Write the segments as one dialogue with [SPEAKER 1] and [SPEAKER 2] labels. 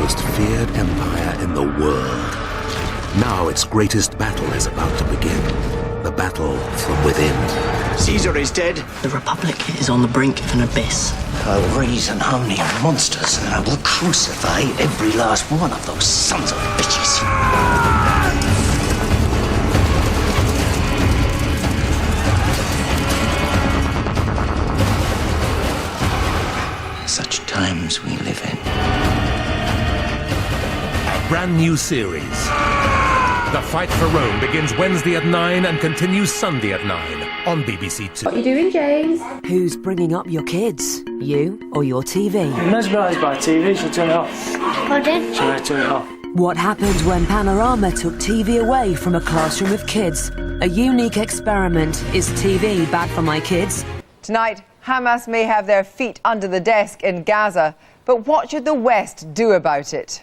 [SPEAKER 1] most feared empire in the world. Now its greatest battle is about to begin. The battle from within.
[SPEAKER 2] Caesar is dead.
[SPEAKER 3] The Republic is on the brink of an abyss.
[SPEAKER 2] I'll raise an army of monsters and I will crucify every last one of those sons of bitches. Such times we live in.
[SPEAKER 1] A brand new series. The Fight for Rome begins Wednesday at 9 and continues Sunday at 9 on BBC Two.
[SPEAKER 4] What are you doing, James?
[SPEAKER 5] Who's bringing up your kids? You or your TV?
[SPEAKER 6] I'm mesmerised by TV, so turn it off.
[SPEAKER 4] Pardon?
[SPEAKER 6] Shall I turn it off?
[SPEAKER 5] What happened when Panorama took TV away from a classroom of kids? A unique experiment. Is TV bad for my kids?
[SPEAKER 7] Tonight, Hamas may have their feet under the desk in Gaza, but what should the West do about it?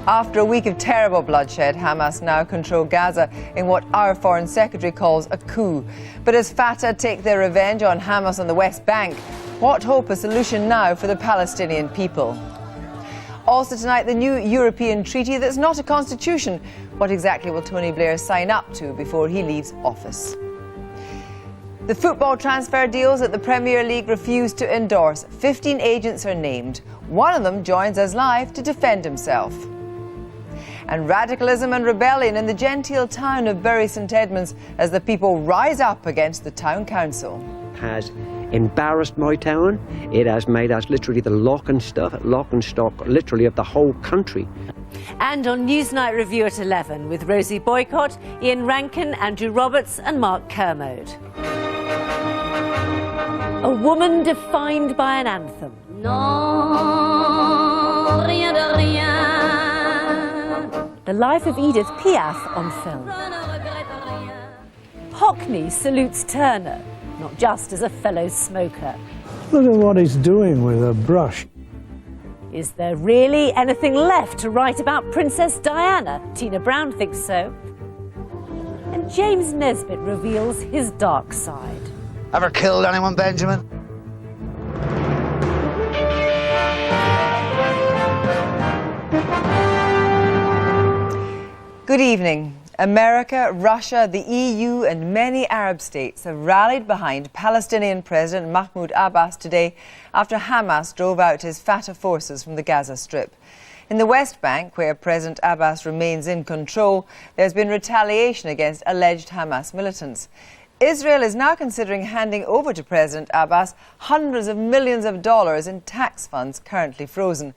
[SPEAKER 7] After a week of terrible bloodshed, Hamas now control Gaza in what our Foreign Secretary calls a coup. But as Fatah take their revenge on Hamas on the West Bank, what hope a solution now for the Palestinian people? Also tonight, the new European treaty that's not a constitution. What exactly will Tony Blair sign up to before he leaves office? The football transfer deals that the Premier League refused to endorse. 15 agents are named. One of them joins us live to defend himself. And radicalism and rebellion in the genteel town of Bury St Edmunds as the people rise up against the town council.
[SPEAKER 8] Has embarrassed my town. It has made us literally the lock and stock literally of the whole country.
[SPEAKER 9] And on Newsnight Review at 11 with Rosie Boycott, Ian Rankin, Andrew Roberts and Mark Kermode. A woman defined by an anthem. Non, rien de rien. The life of Edith Piaf on film. Hockney salutes Turner, not just as a fellow smoker.
[SPEAKER 10] Look at what he's doing with a brush.
[SPEAKER 9] Is there really anything left to write about Princess Diana? Tina Brown thinks so. And James Nesbitt reveals his dark side.
[SPEAKER 2] Ever killed anyone, Benjamin?
[SPEAKER 7] Good evening. America, Russia, the EU and many Arab states have rallied behind Palestinian President Mahmoud Abbas today after Hamas drove out his Fatah forces from the Gaza Strip. In the West Bank, where President Abbas remains in control, there's been retaliation against alleged Hamas militants. Israel is now considering handing over to President Abbas hundreds of millions of dollars in tax funds currently frozen.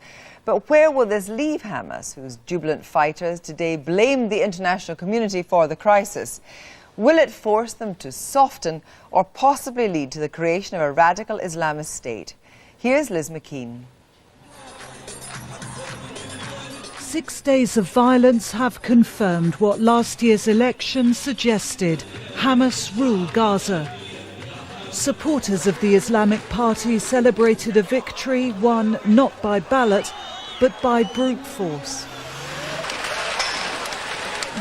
[SPEAKER 7] But where will this leave Hamas, whose jubilant fighters today blamed the international community for the crisis? Will it force them to soften or possibly lead to the creation of a radical Islamist state? Here's Liz McKean.
[SPEAKER 11] 6 days of violence have confirmed what last year's election suggested: Hamas rule Gaza. Supporters of the Islamic Party celebrated a victory won not by ballot, but by brute force.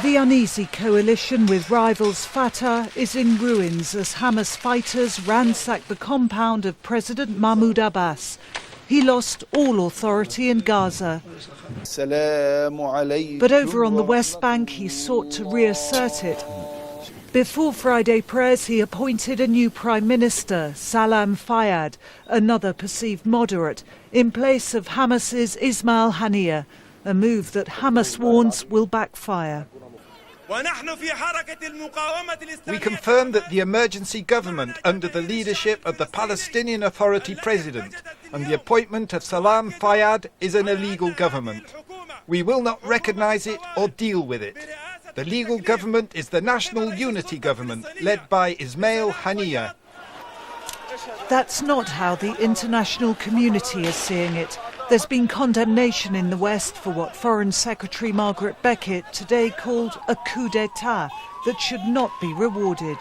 [SPEAKER 11] The uneasy coalition with rivals Fatah is in ruins as Hamas fighters ransack the compound of President Mahmoud Abbas. He lost all authority in Gaza. But over on the West Bank, he sought to reassert it. Before Friday prayers, he appointed a new Prime Minister, Salam Fayyad, another perceived moderate, in place of Hamas's Ismail Haniyeh, a move that Hamas warns will backfire.
[SPEAKER 12] We confirm that the emergency government under the leadership of the Palestinian Authority President and the appointment of Salam Fayyad is an illegal government. We will not recognise it or deal with it. The legal government is the National Unity Government led by Ismail Haniyeh.
[SPEAKER 11] That's not how the international community is seeing it. There's been condemnation in the West for what Foreign Secretary Margaret Beckett today called a coup d'etat that should not be rewarded.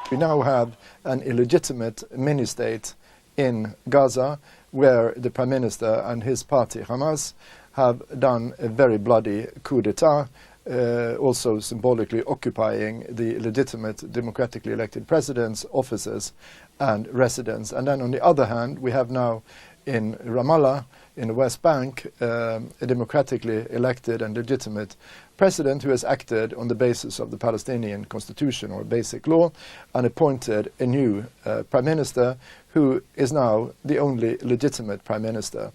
[SPEAKER 13] We now have an illegitimate mini-state in Gaza where the Prime Minister and his party, Hamas, have done a very bloody coup d'etat also symbolically occupying the legitimate democratically elected president's offices and residence. And then on the other hand, we have now in Ramallah, in the West Bank, a democratically elected and legitimate president who has acted on the basis of the Palestinian constitution or basic law and appointed a new prime minister who is now the only legitimate prime minister.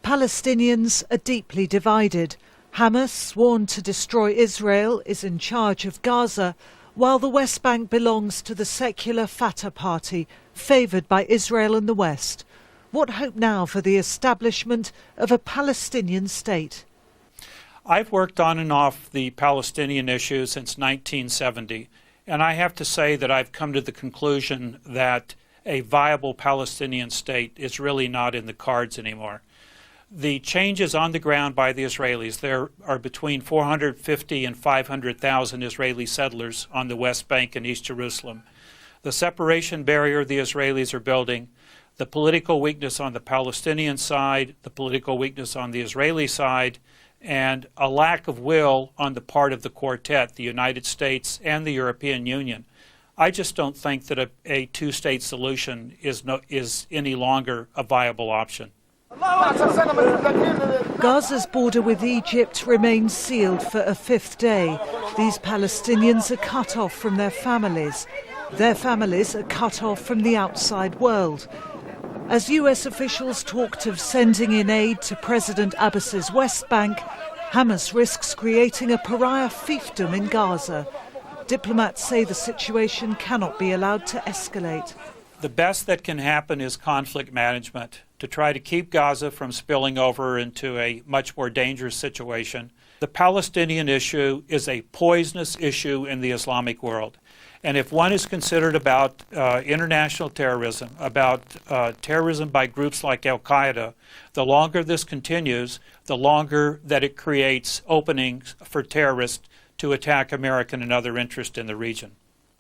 [SPEAKER 11] Palestinians are deeply divided. Hamas, sworn to destroy Israel, is in charge of Gaza, while the West Bank belongs to the secular Fatah party, favoured by Israel and the West. What hope now for the establishment of a Palestinian state?
[SPEAKER 4] I've worked on and off the Palestinian issue since 1970, and I have to say that I've come to the conclusion that a viable Palestinian state is really not in the cards anymore. The changes on the ground by the Israelis, there are between 450 and 500,000 Israeli settlers on the West Bank and East Jerusalem. The separation barrier the Israelis are building, the political weakness on the Palestinian side, the political weakness on the Israeli side, and a lack of will on the part of the quartet, the United States and the European Union. I just don't think that a two-state solution is any longer a viable option.
[SPEAKER 11] Gaza's border with Egypt remains sealed for a fifth day. These Palestinians are cut off from their families. Their families are cut off from the outside world. As US officials talked of sending in aid to President Abbas's West Bank, Hamas risks creating a pariah fiefdom in Gaza. Diplomats say the situation cannot be allowed to escalate.
[SPEAKER 4] The best that can happen is conflict management, to try to keep Gaza from spilling over into a much more dangerous situation. The Palestinian issue is a poisonous issue in the Islamic world. And if one is considered about international terrorism, about terrorism by groups like Al-Qaeda, the longer this continues, the longer that it creates openings for terrorists to attack American and other interests in the region.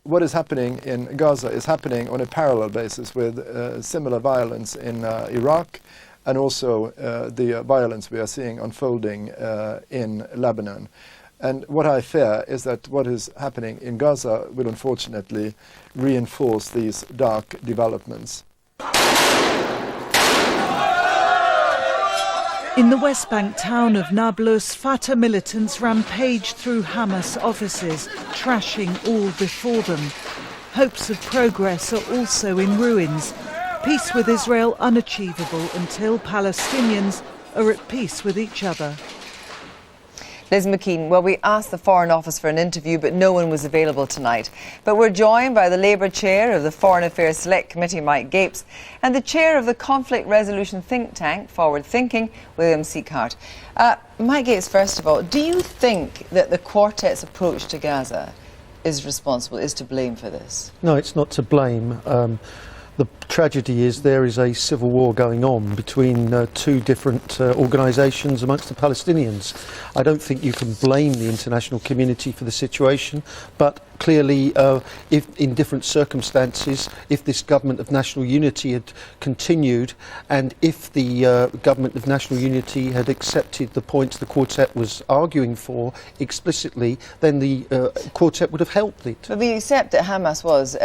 [SPEAKER 13] What is happening in Gaza is happening on a parallel basis with similar violence in Iraq and also the violence we are seeing unfolding in Lebanon. And what I fear is that what is happening in Gaza will unfortunately reinforce these dark developments.
[SPEAKER 11] In the West Bank town of Nablus, Fatah militants rampaged through Hamas offices, trashing all before them. Hopes of progress are also in ruins. Peace with Israel unachievable until Palestinians are at peace with each other.
[SPEAKER 7] Liz McKean, well, we asked the Foreign Office for an interview, but no one was available tonight. But we're joined by the Labour Chair of the Foreign Affairs Select Committee, Mike Gapes, and the Chair of the Conflict Resolution Think Tank, Forward Thinking, William Sieghart. Mike Gapes, first of all, do you think that the Quartet's approach to Gaza is to blame for this?
[SPEAKER 14] No, it's not to blame. The tragedy is there is a civil war going on between two different organisations amongst the Palestinians. I don't think you can blame the international community for the situation, but clearly if in different circumstances, if this government of national unity had continued and if the government of national unity had accepted the points the Quartet was arguing for explicitly, then the Quartet would have helped it.
[SPEAKER 7] But we accept that Hamas was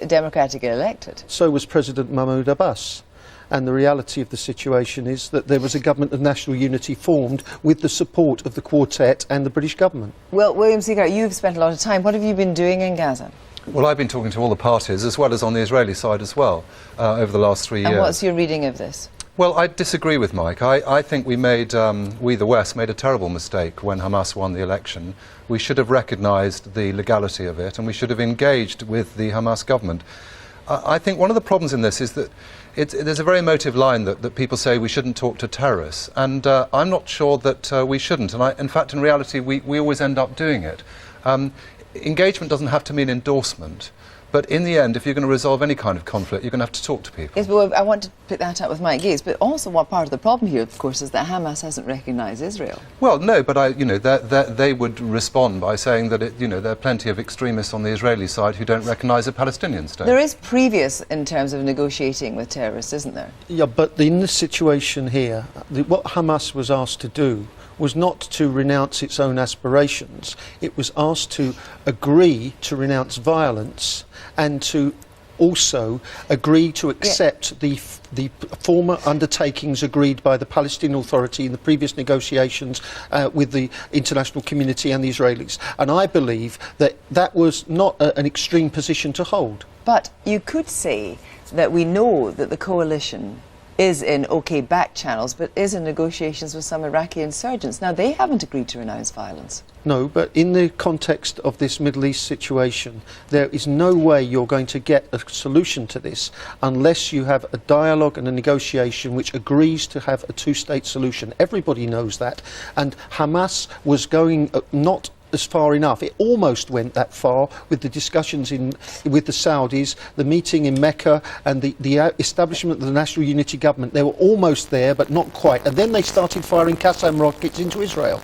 [SPEAKER 7] democratically elected.
[SPEAKER 14] So was President Mahmoud Abbas. And the reality of the situation is that there was a government of national unity formed with the support of the Quartet and the British government.
[SPEAKER 7] Well, William Sieghart, you've spent a lot of time. What have you been doing in Gaza?
[SPEAKER 15] Well, I've been talking to all the parties, as well as on the Israeli side as well, over the last 3 years.
[SPEAKER 7] And what's your reading of this?
[SPEAKER 15] Well, I disagree with Mike. I think we, the West, made a terrible mistake when Hamas won the election. We should have recognised the legality of it, and we should have engaged with the Hamas government. I think one of the problems in this is that there's a very emotive line that people say we shouldn't talk to terrorists, and I'm not sure that we shouldn't. And in fact, in reality, we always end up doing it. Engagement doesn't have to mean endorsement, but in the end, if you're going to resolve any kind of conflict, you're going to have to talk to people.
[SPEAKER 7] Yes, well, I want to put that up with Mike Gapes, but also what part of the problem here, of course, is that Hamas hasn't recognised Israel.
[SPEAKER 15] Well, no, but they would respond by saying that there are plenty of extremists on the Israeli side who don't recognise a Palestinian state.
[SPEAKER 7] There is previous in terms of negotiating with terrorists, isn't there?
[SPEAKER 14] Yeah, but in this situation here, what Hamas was asked to do was not to renounce its own aspirations. It was asked to agree to renounce violence and to also agree to accept the former undertakings agreed by the Palestinian Authority in the previous negotiations with the international community and the Israelis. And I believe that that was not an extreme position to hold.
[SPEAKER 7] But you could say that we know that the coalition is in back channels, but is in negotiations with some Iraqi insurgents. Now, they haven't agreed to renounce violence.
[SPEAKER 14] No, but in the context of this Middle East situation, there is no way you're going to get a solution to this unless you have a dialogue and a negotiation which agrees to have a two-state solution. Everybody knows that. And Hamas was going not as far enough. It almost went that far with the discussions with the Saudis, the meeting in Mecca and the establishment of the National Unity Government. They were almost there, but not quite. And then they started firing Qassam rockets into Israel.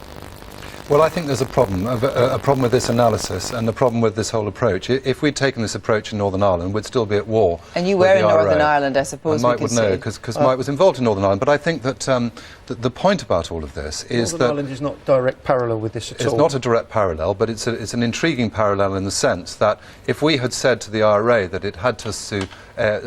[SPEAKER 15] Well, I think there's a problem with this analysis and the problem with this whole approach. If we'd taken this approach in Northern Ireland, we'd still be at war.
[SPEAKER 7] And you were in Northern Ireland, I suppose.
[SPEAKER 15] Mike would know, because Mike was involved in Northern Ireland. But I think that the point about all of this is
[SPEAKER 14] Northern Ireland is not direct parallel with this at all.
[SPEAKER 15] It's not a direct parallel, but it's an intriguing parallel in the sense that if we had said to the IRA that it had to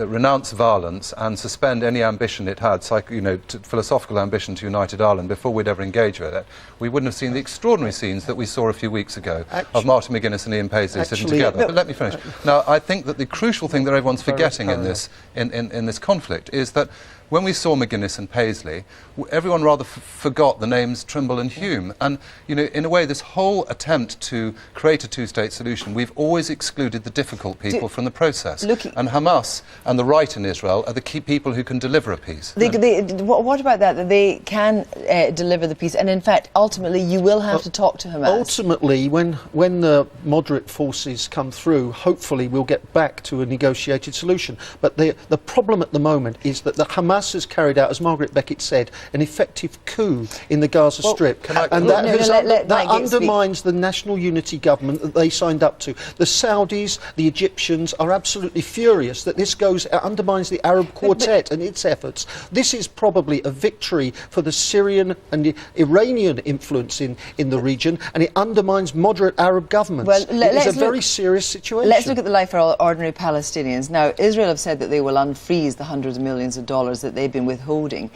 [SPEAKER 15] renounce violence and suspend any ambition it had, philosophical ambition to united Ireland before we'd ever engage with it, we wouldn't have seen the extraordinary scenes that we saw a few weeks ago of Martin McGuinness and Ian Paisley sitting together. But let me finish. Now, I think that the crucial thing that everyone's forgetting in this conflict is that when we saw McGuinness and Paisley, everyone rather forgot the names Trimble and Hume. And, in a way, this whole attempt to create a two-state solution, we've always excluded the difficult people from the process. And Hamas and the right in Israel are the key people who can deliver a peace.
[SPEAKER 7] What about that they can deliver the peace? And, in fact, ultimately, you will have to talk to Hamas.
[SPEAKER 14] Ultimately, when the moderate forces come through, hopefully we'll get back to a negotiated solution. But the problem at the moment is that the Hamas has carried out, as Margaret Beckett said, an effective coup in the Gaza Strip. And that undermines the National Unity Government that they signed up to. The Saudis, the Egyptians are absolutely furious that this undermines the Arab Quartet and its efforts. This is probably a victory for the Syrian and the Iranian influence in the region, and it undermines moderate Arab governments. Well, it's a very serious situation.
[SPEAKER 7] Let's look at the life for all ordinary Palestinians. Now, Israel have said that they will unfreeze the hundreds of millions of dollars that they've been withholding.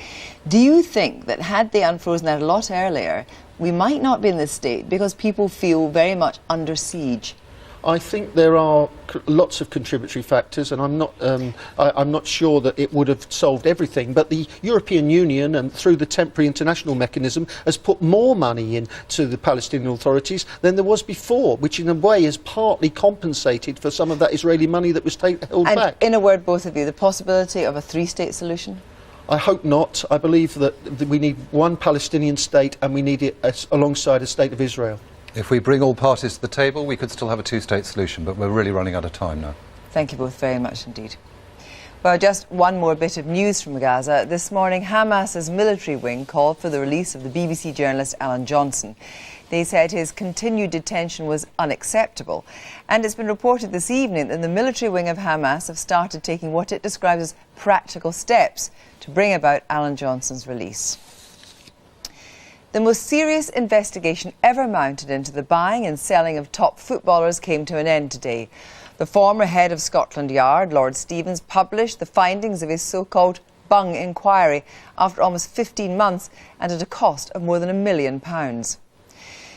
[SPEAKER 7] Do you think that had they unfrozen that a lot earlier, we might not be in this state because people feel very much under siege?
[SPEAKER 14] I think there are lots of contributory factors, and I'm not sure that it would have solved everything. But the European Union, and through the temporary international mechanism, has put more money into the Palestinian authorities than there was before, which in a way has partly compensated for some of that Israeli money that was held back.
[SPEAKER 7] In a word, both of you, the possibility of a three-state solution?
[SPEAKER 14] I hope not. I believe that we need one Palestinian state, and we need it alongside a state of Israel.
[SPEAKER 15] If we bring all parties to the table, we could still have a two-state solution, but we're really running out of time now.
[SPEAKER 7] Thank you both very much indeed. Well, just one more bit of news from Gaza. This morning, Hamas's military wing called for the release of the BBC journalist Alan Johnson. They said his continued detention was unacceptable. And it's been reported this evening that the military wing of Hamas have started taking what it describes as practical steps to bring about Alan Johnson's release. The most serious investigation ever mounted into the buying and selling of top footballers came to an end today. The former head of Scotland Yard, Lord Stevens, published the findings of his so-called Bung inquiry after almost 15 months and at a cost of more than £1 million.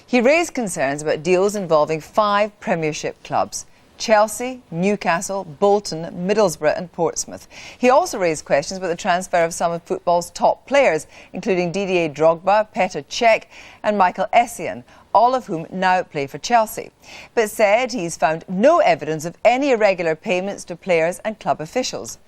[SPEAKER 7] He raised concerns about deals involving 5 Premiership clubs: Chelsea, Newcastle, Bolton, Middlesbrough and Portsmouth. He also raised questions about the transfer of some of football's top players, including Didier Drogba, Petr Cech and Michael Essien, all of whom now play for Chelsea, but said he's found no evidence of any irregular payments to players and club officials.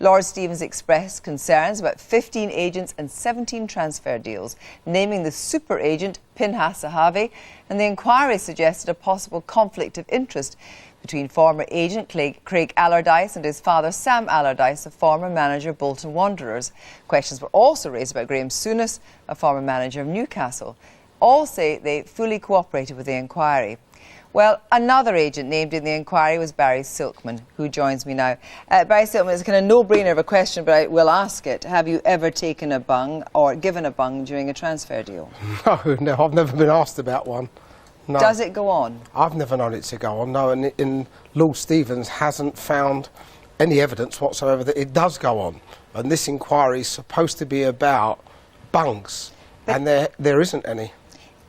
[SPEAKER 7] Lord Stevens expressed concerns about 15 agents and 17 transfer deals, naming the super agent Pinhas Zahavi, and the inquiry suggested a possible conflict of interest between former agent Craig Allardyce and his father Sam Allardyce, a former manager of Bolton Wanderers. Questions were also raised about Graham Souness, a former manager of Newcastle. All say they fully cooperated with the inquiry. Well, another agent named in the inquiry was Barry Silkman, who joins me now. Barry Silkman, it's a kind of no-brainer of a question, but I will ask it. Have you ever taken a bung or given a bung during a transfer deal?
[SPEAKER 16] No, I've never been asked about one. No.
[SPEAKER 7] Does it go on?
[SPEAKER 16] I've never known it to go on, no, and Lord Stevens hasn't found any evidence whatsoever that it does go on. And this inquiry is supposed to be about bungs, and there isn't any.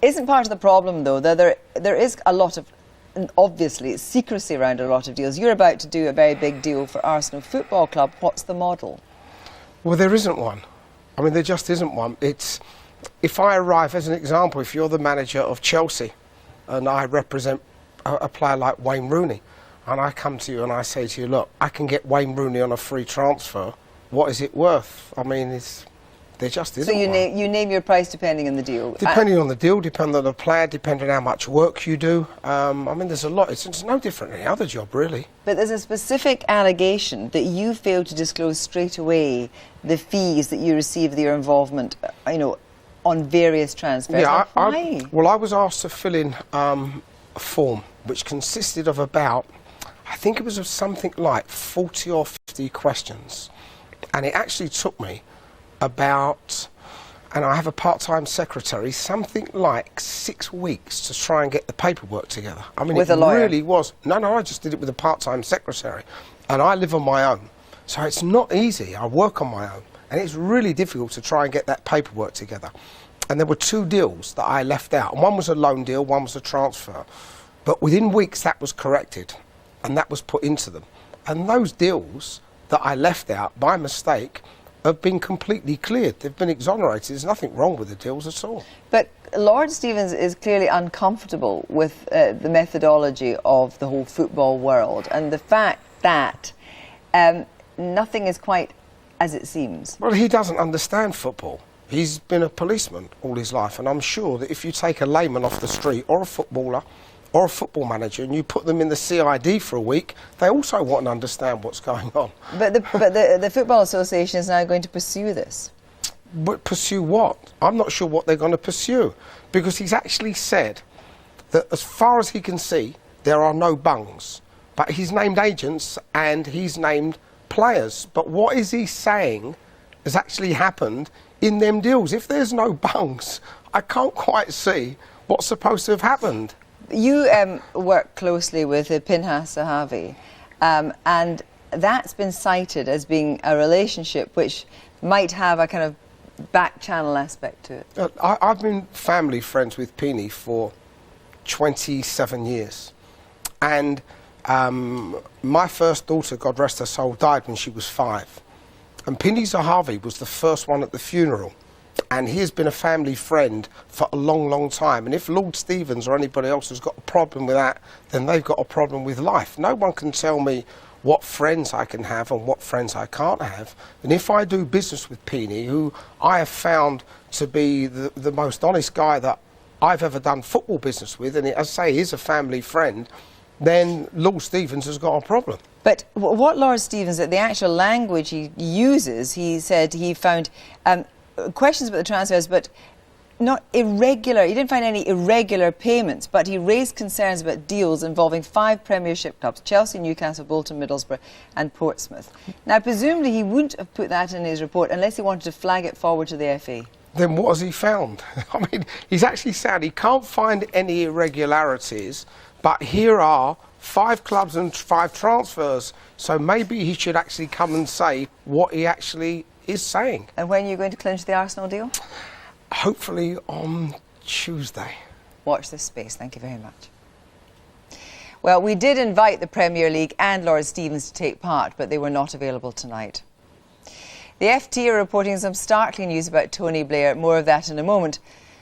[SPEAKER 7] Isn't part of the problem, though, that there is a lot of, obviously, secrecy around a lot of deals? You're about to do a very big deal for Arsenal Football Club. What's the model?
[SPEAKER 16] Well, there isn't one. I mean, there just isn't one. It's, if I arrive, as an example, if you're the manager of Chelsea and I represent a player like Wayne Rooney, and I come to you and I say to you, look, I can get Wayne Rooney on a free transfer, what is it worth? I mean, there just isn't one.
[SPEAKER 7] So you name your price depending on the deal?
[SPEAKER 16] Depending on the deal, depending on the player, depending on how much work you do. I mean, there's a lot. It's no different than any other job, really.
[SPEAKER 7] But there's a specific allegation that you failed to disclose straight away the fees that you received with your involvement, on various transfers.
[SPEAKER 16] Yeah,
[SPEAKER 7] why?
[SPEAKER 16] I was asked to fill in a form which consisted of about, I think it was of something like 40 or 50 questions. And it actually took me about, and I have a part-time secretary, something like 6 weeks to try and get the paperwork together. I mean,
[SPEAKER 7] with a lawyer?
[SPEAKER 16] Really was. No, I just did it with a part-time secretary. And I live on my own. So it's not easy. I work on my own. And it's really difficult to try and get that paperwork together. And there were 2 deals that I left out. And one was a loan deal, one was a transfer. But within weeks that was corrected. And that was put into them. And those deals that I left out by mistake have been completely cleared. They've been exonerated. There's nothing wrong with the deals at all.
[SPEAKER 7] But Lord Stevens is clearly uncomfortable with the methodology of the whole football world and the fact that nothing is quite as it seems.
[SPEAKER 16] Well, he doesn't understand football. He's been a policeman all his life, and I'm sure that if you take a layman off the street or a footballer or a football manager and you put them in the CID for a week, they also want to understand what's going on.
[SPEAKER 7] But the Football Association is now going to pursue this.
[SPEAKER 16] But pursue what? I'm not sure what they're going to pursue, because he's actually said that as far as he can see, there are no bungs. But he's named agents and he's named players. But what is he saying has actually happened in them deals? If there's no bungs, I can't quite see what's supposed to have happened.
[SPEAKER 7] You work closely with Pinhas Zahavi, and that's been cited as being a relationship which might have a kind of back-channel aspect to it.
[SPEAKER 16] I've been family friends with Pini for 27 years. And my first daughter, God rest her soul, died when she was 5. And Pini Zahavi was the first one at the funeral. And he has been a family friend for a long, long time. And if Lord Stevens or anybody else has got a problem with that, then they've got a problem with life. No one can tell me what friends I can have and what friends I can't have. And if I do business with Pini, who I have found to be the most honest guy that I've ever done football business with, and as I say, he's a family friend, then Lord Stevens has got a problem.
[SPEAKER 7] But what Lord Stevens, the actual language he uses, he said he found questions about the transfers, but not irregular. He didn't find any irregular payments, but he raised concerns about deals involving 5 Premiership clubs: Chelsea, Newcastle, Bolton, Middlesbrough and Portsmouth. Now, presumably he wouldn't have put that in his report unless he wanted to flag it forward to the FA.
[SPEAKER 16] Then what has he found? I mean, he's actually said he can't find any irregularities, but here are 5 clubs and 5 transfers. So maybe he should actually come and say what he actually is saying.
[SPEAKER 7] And when are you going to clinch the Arsenal deal?
[SPEAKER 16] Hopefully on Tuesday.
[SPEAKER 7] Watch this space. Thank you very much. Well, we did invite the Premier League and Lord Stevens to take part, but they were not available tonight. The FT are reporting some startling news about Tony Blair. More of that in a moment.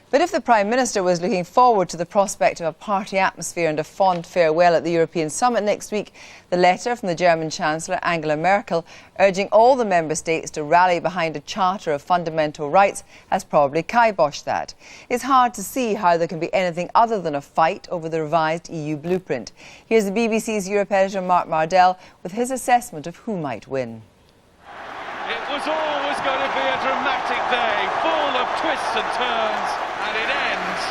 [SPEAKER 7] But if the Prime Minister was looking forward to the prospect of a party atmosphere and a fond farewell at the European Summit next week, the letter from the German Chancellor Angela Merkel urging all the member states to rally behind a Charter of Fundamental Rights has probably kiboshed that. It's hard to see how there can be anything other than a fight over the revised EU blueprint. Here's the BBC's Europe editor Mark Mardell with his assessment of who might win.
[SPEAKER 17] It was always going to be a dramatic day, full of twists and turns, and it ends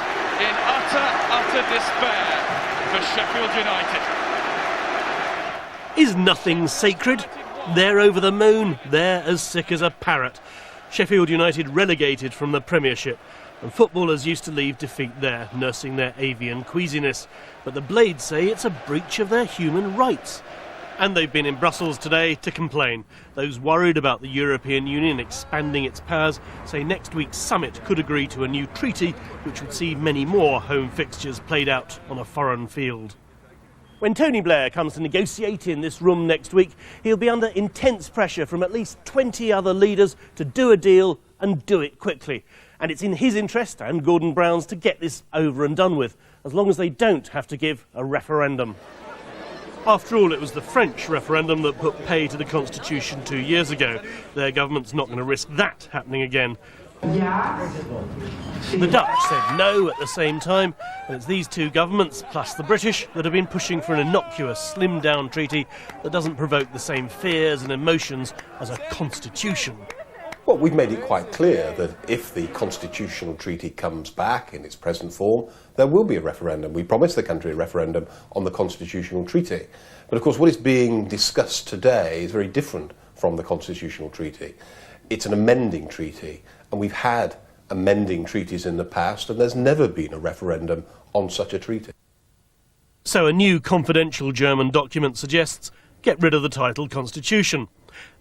[SPEAKER 17] in utter despair. for Sheffield United.
[SPEAKER 18] Is nothing sacred? They're over the moon, they're as sick as a parrot. Sheffield United relegated from the Premiership, and footballers used to leave defeat there, nursing their avian queasiness. But the Blades say it's a breach of their human rights. And they've been in Brussels today to complain. Those worried about the European Union expanding its powers say next week's summit could agree to a new treaty which would see many more home fixtures played out on a foreign field. When Tony Blair comes to negotiate in this room next week, he'll be under intense pressure from at least 20 other leaders to do a deal and do it quickly. And it's in his interest and Gordon Brown's to get this over and done with, as long as they don't have to give a referendum. After all, it was the French referendum that put pay to the Constitution 2 years ago. Their government's not going to risk that happening again. The Dutch said no at the same time, and it's these two governments, plus the British, that have been pushing for an innocuous, slimmed-down treaty that doesn't provoke the same fears and emotions as a constitution.
[SPEAKER 19] Well, we've made it quite clear that if the constitutional treaty comes back in its present form, there will be a referendum. We promised the country a referendum on the constitutional treaty. But of course, what is being discussed today is very different from the constitutional treaty. It's an amending treaty, and we've had amending treaties in the past, and there's never been a referendum on such a treaty.
[SPEAKER 18] So a new confidential German document suggests get rid of the title Constitution.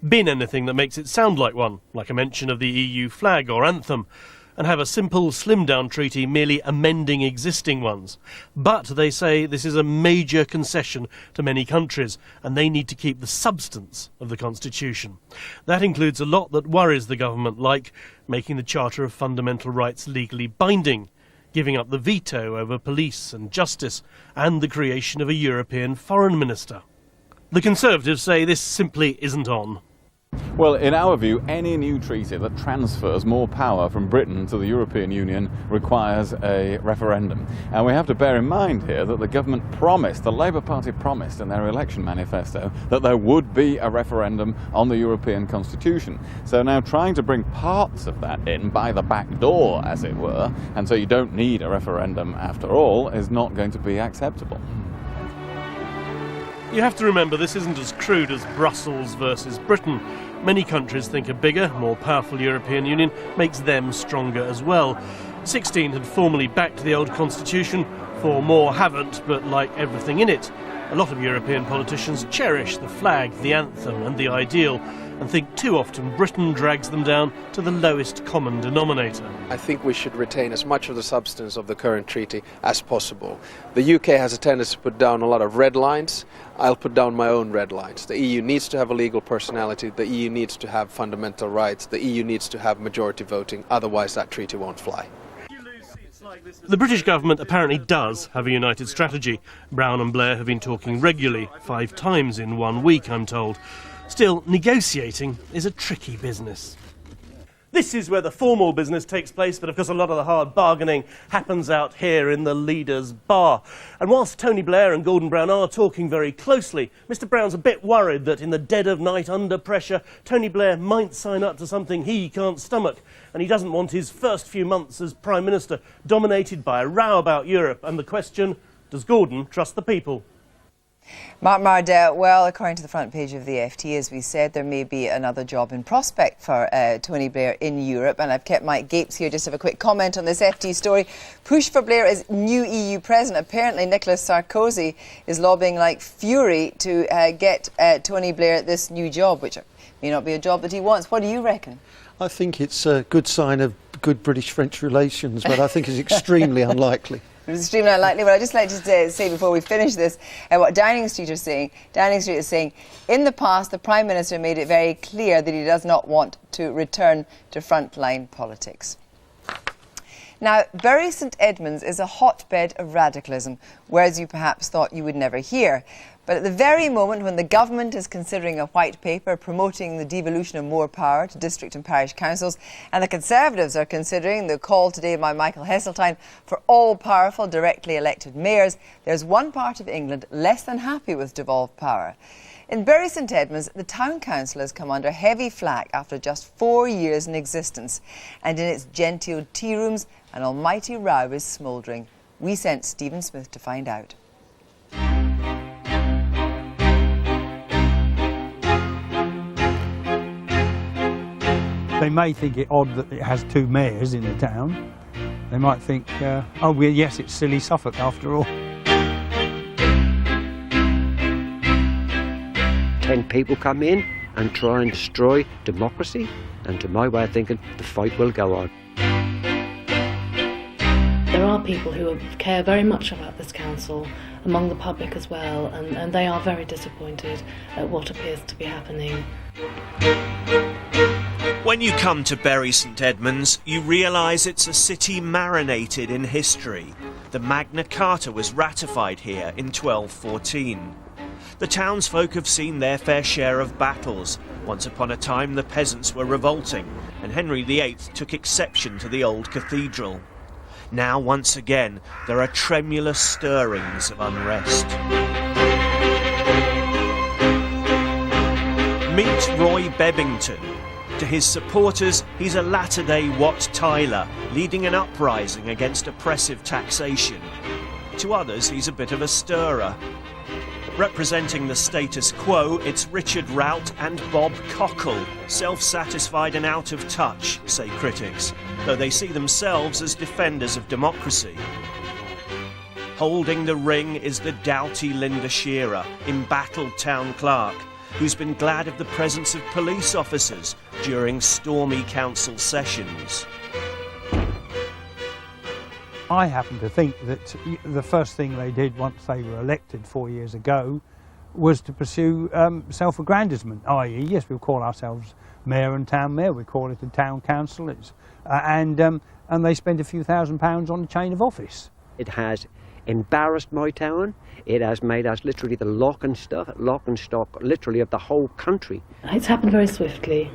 [SPEAKER 18] Bin anything that makes it sound like one, like a mention of the EU flag or anthem, and have a simple, slimmed-down treaty merely amending existing ones. But they say this is a major concession to many countries, and they need to keep the substance of the Constitution. That includes a lot that worries the government, like making the Charter of Fundamental Rights legally binding, giving up the veto over police and justice, and the creation of a European foreign minister. The Conservatives say this simply isn't on.
[SPEAKER 20] Well, in our view, any new treaty that transfers more power from Britain to the European Union requires a referendum. And we have to bear in mind here that the government promised, the Labour Party promised in their election manifesto, that there would be a referendum on the European Constitution. So now trying to bring parts of that in by the back door, as it were, and so you don't need a referendum after all, is not going to be acceptable.
[SPEAKER 18] You have to remember this isn't as crude as Brussels versus Britain. Many countries think a bigger, more powerful European Union makes them stronger as well. 16 had formally backed the old constitution, 4 more haven't, but like everything in it, a lot of European politicians cherish the flag, the anthem and the ideal, and think too often Britain drags them down to the lowest common denominator.
[SPEAKER 21] I think we should retain as much of the substance of the current treaty as possible. The UK has a tendency to put down a lot of red lines. I'll put down my own red lines. The EU needs to have a legal personality. The EU needs to have fundamental rights. The EU needs to have majority voting. Otherwise, that treaty won't fly.
[SPEAKER 18] The British government apparently does have a united strategy. Brown and Blair have been talking regularly, 5 times in 1 week, I'm told. Still, negotiating is a tricky business. This is where the formal business takes place, but of course a lot of the hard bargaining happens out here in the leaders' bar. And whilst Tony Blair and Gordon Brown are talking very closely, Mr Brown's a bit worried that in the dead of night under pressure, Tony Blair might sign up to something he can't stomach. And he doesn't want his first few months as Prime Minister dominated by a row about Europe and the question, does Gordon trust the people?
[SPEAKER 7] Mark Mardell, well, according to the front page of the FT, as we said, there may be another job in prospect for Tony Blair in Europe. And I've kept Mike Gapes here just to have a quick comment on this FT story. Push for Blair as new EU president. Apparently, Nicolas Sarkozy is lobbying like fury to get Tony Blair this new job, which may not be a job that he wants. What do you reckon?
[SPEAKER 14] I think it's a good sign of good British-French relations, but I think it's extremely unlikely.
[SPEAKER 7] It's extremely unlikely, but I'd just like to say before we finish this, what Downing Street is saying. Downing Street is saying, in the past, the Prime Minister made it very clear that he does not want to return to frontline politics. Now, Bury St Edmunds is a hotbed of radicalism, whereas you perhaps thought you would never hear. But at the very moment when the government is considering a white paper promoting the devolution of more power to district and parish councils, and the Conservatives are considering the call today by Michael Heseltine for all-powerful directly elected mayors, there's one part of England less than happy with devolved power. In Bury St Edmunds, the town council has come under heavy flack after just 4 years in existence, and in its genteel tea rooms, an almighty row is smouldering. We sent Stephen Smith to find out.
[SPEAKER 10] They may think it odd that it has 2 mayors in the town. They might think, oh, well, yes, it's silly Suffolk after all.
[SPEAKER 8] 10 people come in and try and destroy democracy, and to my way of thinking, the fight will go on.
[SPEAKER 3] There are people who care very much about this council, among the public as well, and they are very disappointed at what appears to be happening.
[SPEAKER 22] When you come to Bury St Edmunds, you realise it's a city marinated in history. The Magna Carta was ratified here in 1214. The townsfolk have seen their fair share of battles. Once upon a time the peasants were revolting, and Henry VIII took exception to the old cathedral. Now, once again, there are tremulous stirrings of unrest. Meet Roy Bebbington. To his supporters, he's a latter-day Wat Tyler, leading an uprising against oppressive taxation. To others, he's a bit of a stirrer. Representing the status quo, it's Richard Rout and Bob Cockle, self-satisfied and out of touch, say critics, though they see themselves as defenders of democracy. Holding the ring is the doughty Linda Shearer, embattled town clerk, who's been glad of the presence of police officers during stormy council sessions.
[SPEAKER 10] I happen to think that the first thing they did once they were elected 4 years ago was to pursue self-aggrandisement, i.e., yes, we'll call ourselves mayor and town mayor, we call it a town council, and they spend a few £1,000s on a chain of office.
[SPEAKER 8] It has embarrassed my town. It has made us literally the lock and stock, literally of the whole country.
[SPEAKER 3] It's happened very swiftly,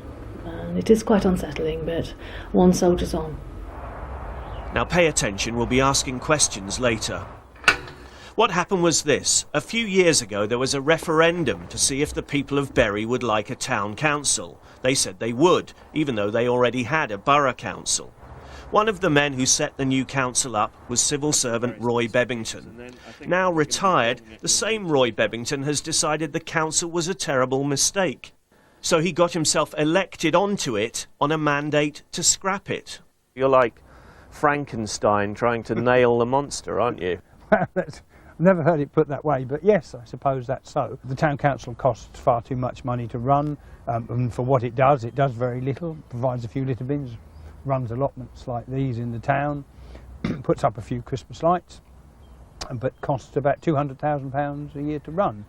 [SPEAKER 3] and it is quite unsettling, but one soldiers on.
[SPEAKER 22] Now pay attention, we'll be asking questions later. What happened was this. A few years ago there was a referendum to see if the people of Bury would like a town council. They said they would, even though they already had a borough council. One of the men who set the new council up was civil servant Roy Bebbington. Now retired, the same Roy Bebbington has decided the council was a terrible mistake. So he got himself elected onto it on a mandate to scrap it. You're like Frankenstein trying to nail the monster, aren't you?
[SPEAKER 10] I've never heard it put that way, but yes, I suppose that's so. The town council costs far too much money to run, and for what it does very little, provides a few litter bins, runs allotments like these in the town, puts up a few Christmas lights, but costs about £200,000 a year to run.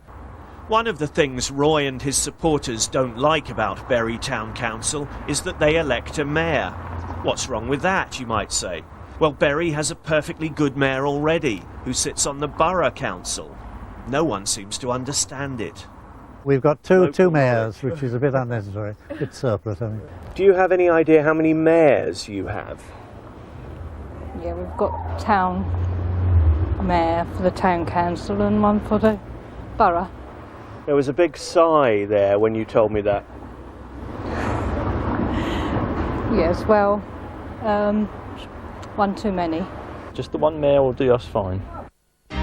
[SPEAKER 22] One of the things Roy and his supporters don't like about Bury Town Council is that they elect a mayor. What's wrong with that, you might say? Well, Bury has a perfectly good mayor already, who sits on the borough council. No one seems to understand it.
[SPEAKER 23] We've got two mayors, which is a bit unnecessary. It's surplus, I think.
[SPEAKER 22] Do you have any idea how many mayors you have?
[SPEAKER 24] Yeah, we've got town mayor for the town council and one for the borough.
[SPEAKER 22] There was a big sigh there when you told me that.
[SPEAKER 24] Yes, well, one too many.
[SPEAKER 6] Just the one mayor will do us fine.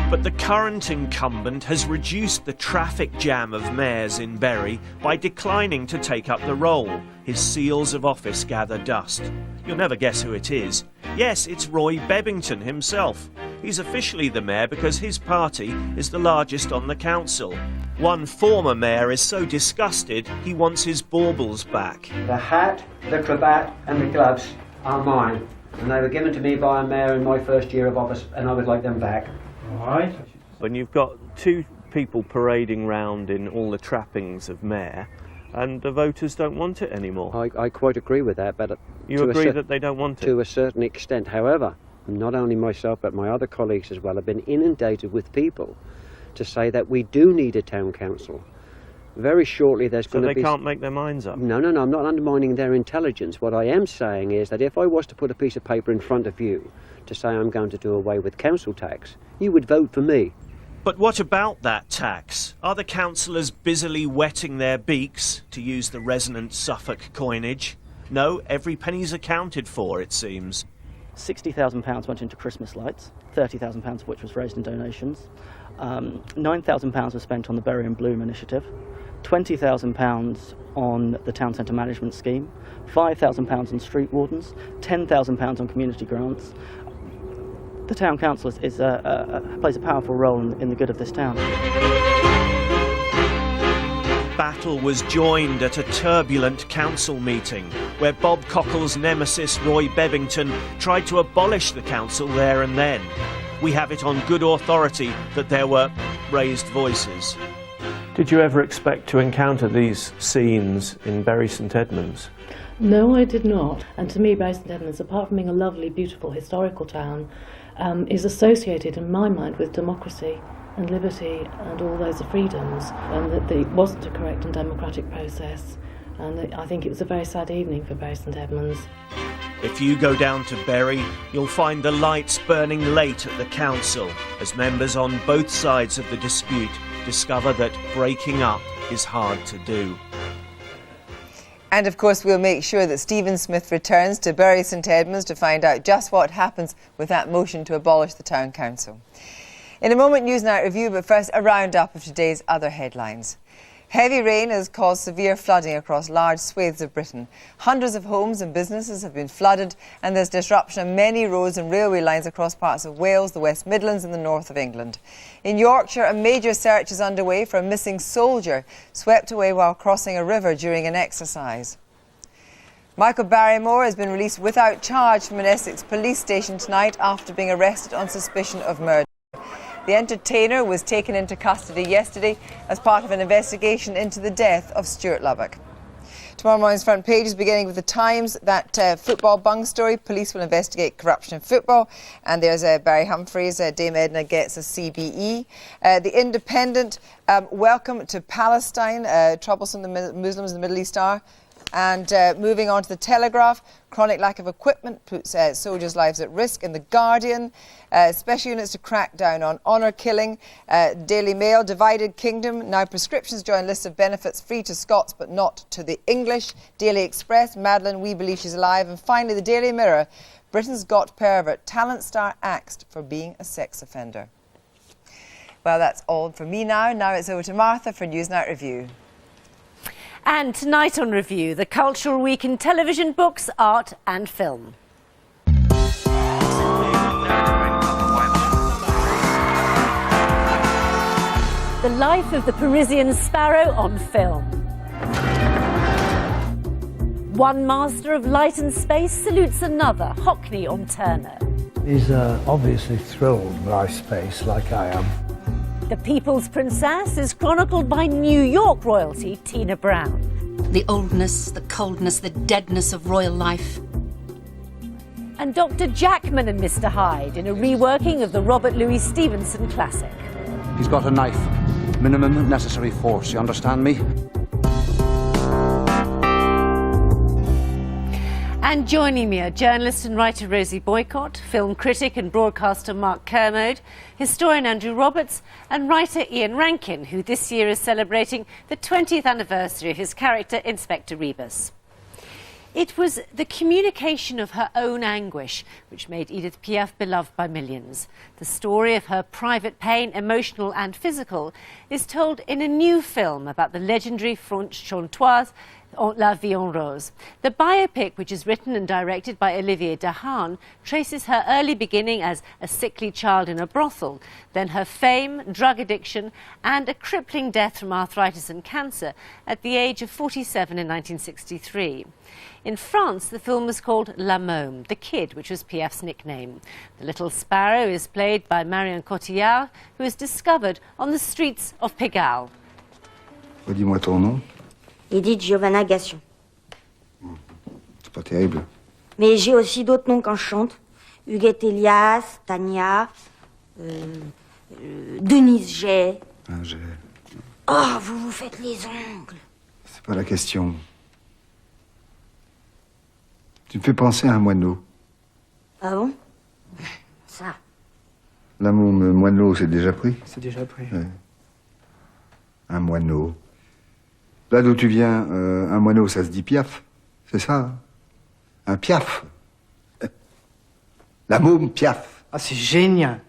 [SPEAKER 22] But the current incumbent has reduced the traffic jam of mayors in Bury by declining to take up the role. His seals of office gather dust. You'll never guess who it is. Yes, it's Roy Bebbington himself. He's officially the mayor because his party is the largest on the council. One former mayor is so disgusted he wants his baubles back.
[SPEAKER 8] The hat, the cravat and the gloves are mine, and they were given to me by a mayor in my first year of office, and I would like them back.
[SPEAKER 22] Right. When you've got two people parading round in all the trappings of mayor, and the voters don't want it anymore.
[SPEAKER 8] I quite agree with that, but
[SPEAKER 22] you agree that they don't want it?
[SPEAKER 8] To a certain extent. However, not only myself but my other colleagues as well have been inundated with people to say that we do need a town council. Very shortly there's going to be...
[SPEAKER 22] So they can't make their minds up?
[SPEAKER 8] No, I'm not undermining their intelligence. What I am saying is that if I was to put a piece of paper in front of you to say I'm going to do away with council tax, you would vote for me.
[SPEAKER 22] But what about that tax? Are the councillors busily wetting their beaks, to use the resonant Suffolk coinage? No, every penny's accounted for, it seems.
[SPEAKER 25] £60,000 went into Christmas lights, £30,000 of which was raised in donations. £9,000 was spent on the Bury and Bloom initiative. £20,000 on the town centre management scheme, £5,000 on street wardens, £10,000 on community grants. The town council plays a powerful role in the good of this town.
[SPEAKER 22] Battle was joined at a turbulent council meeting where Bob Cockle's nemesis Roy Bebbington tried to abolish the council there and then. We have it on good authority that there were raised voices.
[SPEAKER 1] Did you ever expect to encounter these scenes in Bury St Edmunds?
[SPEAKER 3] No, I did not. And to me, Bury St Edmunds, apart from being a lovely, beautiful, historical town, is associated in my mind with democracy and liberty and all those freedoms, and that it wasn't a correct and democratic process. And I think it was a very sad evening for Bury St Edmunds.
[SPEAKER 22] If you go down to Bury, you'll find the lights burning late at the council as members on both sides of the dispute discover that breaking up is hard to do.
[SPEAKER 7] And of course we'll make sure that Stephen Smith returns to Bury St Edmunds to find out just what happens with that motion to abolish the town council. In a moment, Newsnight Review, but first a roundup of today's other headlines. Heavy rain has caused severe flooding across large swathes of Britain. Hundreds of homes and businesses have been flooded, and there's disruption on many roads and railway lines across parts of Wales, the West Midlands and the north of England. In Yorkshire, a major search is underway for a missing soldier swept away while crossing a river during an exercise. Michael Barrymore has been released without charge from an Essex police station tonight after being arrested on suspicion of murder. The entertainer was taken into custody yesterday as part of an investigation into the death of Stuart Lubbock. Tomorrow morning's front page is beginning with the Times, that football bung story. Police will investigate corruption in football. And there's Barry Humphries, Dame Edna gets a CBE. The Independent, welcome to Palestine, troublesome the Muslims in the Middle East are. And moving on to the Telegraph, chronic lack of equipment puts soldiers' lives at risk. In the Guardian, special units to crack down on honour killing. Daily Mail, divided kingdom. Now prescriptions join list of benefits free to Scots but not to the English. Daily Express, Madeline, we believe she's alive. And finally, the Daily Mirror, Britain's got pervert. Talent star axed for being a sex offender. Well, that's all for me now. Now it's over to Martha for Newsnight Review.
[SPEAKER 2] And tonight on Review, the Cultural Week in television, books, art and film. The life of the Parisian sparrow on film. One master of light and space salutes another, Hockney on Turner.
[SPEAKER 5] He's obviously thrilled by space like I am.
[SPEAKER 2] The People's Princess is chronicled by New York royalty Tina Brown.
[SPEAKER 9] The oldness, the coldness, the deadness of royal life.
[SPEAKER 2] And Dr. Jackman and Mr. Hyde in a reworking of the Robert Louis Stevenson classic.
[SPEAKER 12] He's got a knife. Minimum necessary force, you understand me?
[SPEAKER 2] And joining me are journalist and writer Rosie Boycott, film critic and broadcaster Mark Kermode, historian Andrew Roberts, and writer Ian Rankin, who this year is celebrating the 20th anniversary of his character Inspector Rebus. It was the communication of her own anguish which made Edith Piaf beloved by millions. The story of her private pain, emotional and physical, is told in a new film about the legendary French chanteuse La Vie en Rose. The biopic, which is written and directed by Olivier Dahan, traces her early beginning as a sickly child in a brothel, then her fame, drug addiction and a crippling death from arthritis and cancer at the age of 47 in 1963. In France, the film was called La Môme, the Kid, which was Piaf's nickname. The little sparrow is played by Marion Cotillard, who is discovered on the streets of Pigalle.
[SPEAKER 26] Dis-moi ton nom.
[SPEAKER 27] Edith Giovanna Gassion.
[SPEAKER 26] C'est pas terrible.
[SPEAKER 27] Mais j'ai aussi d'autres noms quand je chante. Huguette Elias, Tania, Denise Jay.
[SPEAKER 26] Ah, j'ai...
[SPEAKER 27] Oh, vous vous faites les ongles.
[SPEAKER 26] C'est pas la question. Tu me fais penser à un moineau.
[SPEAKER 27] Ah bon? Ça.
[SPEAKER 26] La môme moineau, c'est déjà pris?
[SPEAKER 27] C'est déjà pris.
[SPEAKER 26] Ouais. Un moineau. Là d'où tu viens, un moineau, ça se dit Piaf. C'est ça, hein? Un Piaf. La môme Piaf.
[SPEAKER 27] Ah, c'est génial.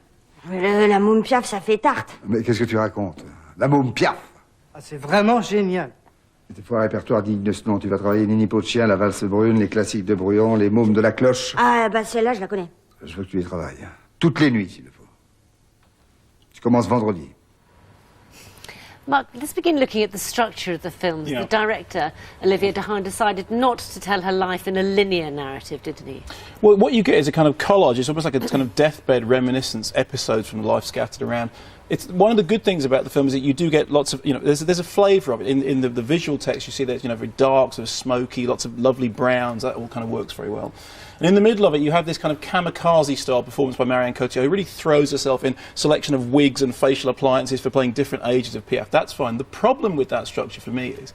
[SPEAKER 27] La môme Piaf, ça fait tarte.
[SPEAKER 26] Mais qu'est-ce que tu racontes? La môme Piaf.
[SPEAKER 27] Ah,
[SPEAKER 4] c'est vraiment génial.
[SPEAKER 26] C'était pour un répertoire digne de ce nom. Tu vas travailler Nini Pot de Chien, La Valse Brune, les classiques de Brouillon, les mômes de la cloche.
[SPEAKER 27] Ah, bah celle-là, je la connais.
[SPEAKER 26] Je veux que tu les travailles. Toutes les nuits, s'il le faut. Tu commences vendredi.
[SPEAKER 2] Mark, let's begin looking at the structure of the films.
[SPEAKER 11] Yeah.
[SPEAKER 2] The director, Olivia de Haen, decided not to tell her life in a linear narrative, didn't he?
[SPEAKER 13] Well, what you get is a kind of collage. It's almost like a kind of deathbed reminiscence episodes from life scattered around. It's one of the good things about the film is that you do get lots of, there's a flavour of it. In the visual text, you see that, very dark, sort of smoky, lots of lovely browns. That all kind of works very well. And in the middle of it, you have this kind of kamikaze-style performance by Marianne Cotillard, who really throws herself in selection of wigs and facial appliances for playing different ages of Piaf. That's fine. The problem with that structure for me is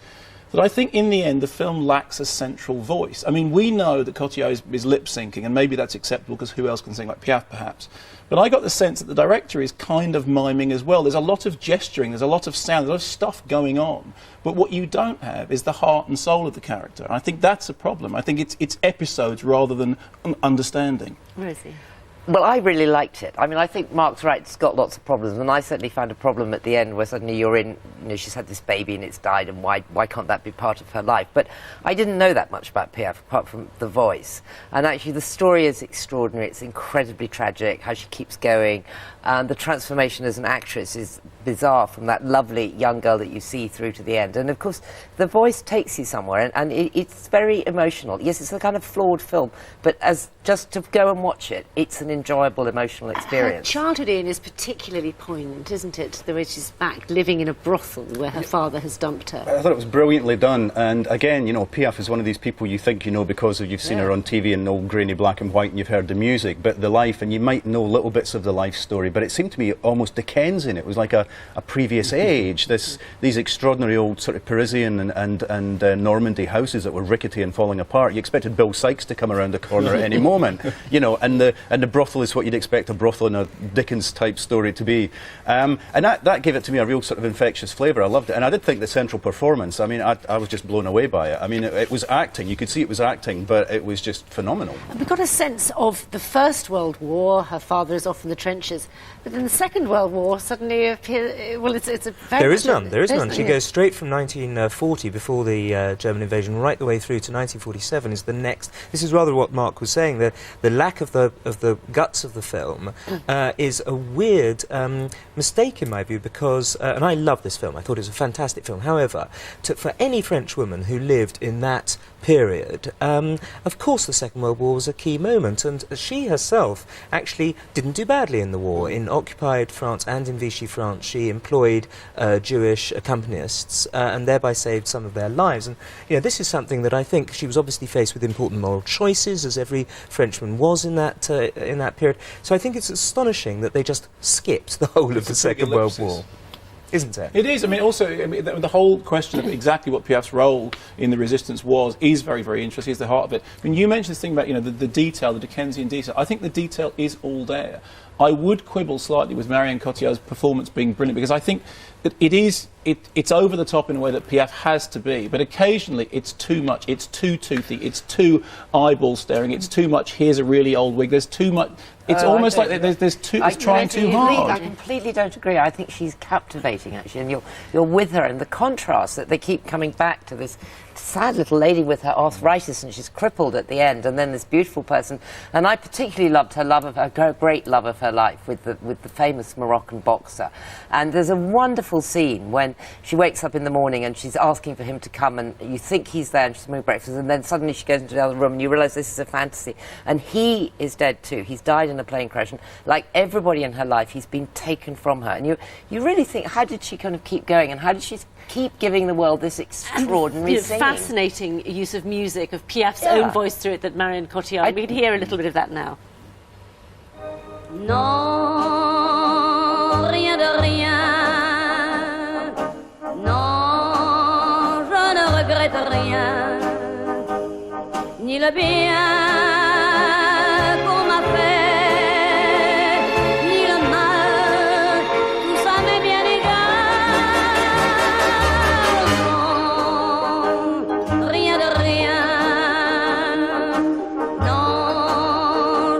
[SPEAKER 13] that I think in the end the film lacks a central voice. I mean, we know that Cotillard is lip-syncing, and maybe that's acceptable because who else can sing like Piaf, perhaps? But I got the sense that the director is kind of miming as well. There's a lot of gesturing, there's a lot of sound, there's a lot of stuff going on. But what you don't have is the heart and soul of the character. And I think that's a problem. I think it's episodes rather than understanding.
[SPEAKER 2] Rosie?
[SPEAKER 15] Well, I really liked it. I mean, I think Mark's right, it's got lots of problems, and I certainly found a problem at the end where suddenly you're in, she's had this baby and it's died, and why can't that be part of her life? But I didn't know that much about Piaf, apart from the voice. And actually, the story is extraordinary. It's incredibly tragic, how she keeps going. And the transformation as an actress is bizarre from that lovely young girl that you see through to the end. And of course, the voice takes you somewhere, and it's very emotional. Yes, it's a kind of flawed film, but as just to go and watch it, it's an enjoyable, emotional experience.
[SPEAKER 2] Her childhood, Ian, is particularly poignant, isn't it? The way she's back living in a brothel where her father has dumped her.
[SPEAKER 16] I thought it was brilliantly done, and again, Piaf is one of these people you think you know because you've seen her on TV in old grainy black and white and you've heard the music, but the life, and you might know little bits of the life story, but it seemed to me almost Dickensian. It was like a previous age, these extraordinary old sort of Parisian and Normandy houses that were rickety and falling apart. You expected Bill Sykes to come around the corner at any moment, and the brothel is what you'd expect a brothel in a Dickens type story to be, and that gave it to me a real sort of infectious flavour. I loved it, and I did think the central performance, I mean, I was just blown away by it. I mean, it was acting, you could see it was acting, but it was just phenomenal.
[SPEAKER 2] And we got a sense of the First World War. Her father is off in the trenches, but then the Second World War suddenly appears. Well, it's a very
[SPEAKER 17] there is none. She goes straight from 1940, before the German invasion, right the way through to 1947 is the next. This is rather what Mark was saying. The lack of the guts of the film is a weird mistake in my view, because and I love this film. I thought it was a fantastic film. However, for any French woman who lived in that period, of course the Second World War was a key moment, and she herself actually didn't do badly in the war. In occupied France and in Vichy France, she employed Jewish accompanists and thereby saved some of their lives. And this is something that I think she was obviously faced with important moral choices, as every Frenchman was in that period. So I think it's astonishing that they just skipped the whole of the Second World War. Isn't it?
[SPEAKER 13] It is. I mean, also, the whole question of exactly what Piaf's role in the resistance was is very, very interesting. It's the heart of it. I mean, you mentioned this thing about, the detail, the Dickensian detail. I think the detail is all there. I would quibble slightly with Marianne Cotillard's performance being brilliant, because I think that it's over the top in a way that Piaf has to be, but occasionally it's too much, it's too toothy, it's too eyeball staring, it's too much, here's a really old wig, there's too much, it's almost like it's trying too hard.
[SPEAKER 15] I completely don't agree. I think she's captivating, actually, and you're with her, and the contrast that they keep coming back to this sad little lady with her arthritis, and she's crippled at the end, and then this beautiful person. And I particularly loved her great love of her life with the famous Moroccan boxer. And there's a wonderful scene when she wakes up in the morning and she's asking for him to come, and you think he's there and she's making breakfast, and then suddenly she goes into the other room and you realise this is a fantasy. And he is dead too. He's died in a plane crash, and like everybody in her life, he's been taken from her. And you really think, how did she kind of keep going, and how did she keep giving the world this extraordinary singing?
[SPEAKER 2] Fascinating use of music, of Piaf's own voice through it, that Marianne Cotillard. We can hear a little bit of that now.
[SPEAKER 27] Non, rien de rien. Non, je ne regrette rien. Ni le bien qu'on m'a fait, ni le mal, tout ça m'est bien égal. Non, rien de rien. Non,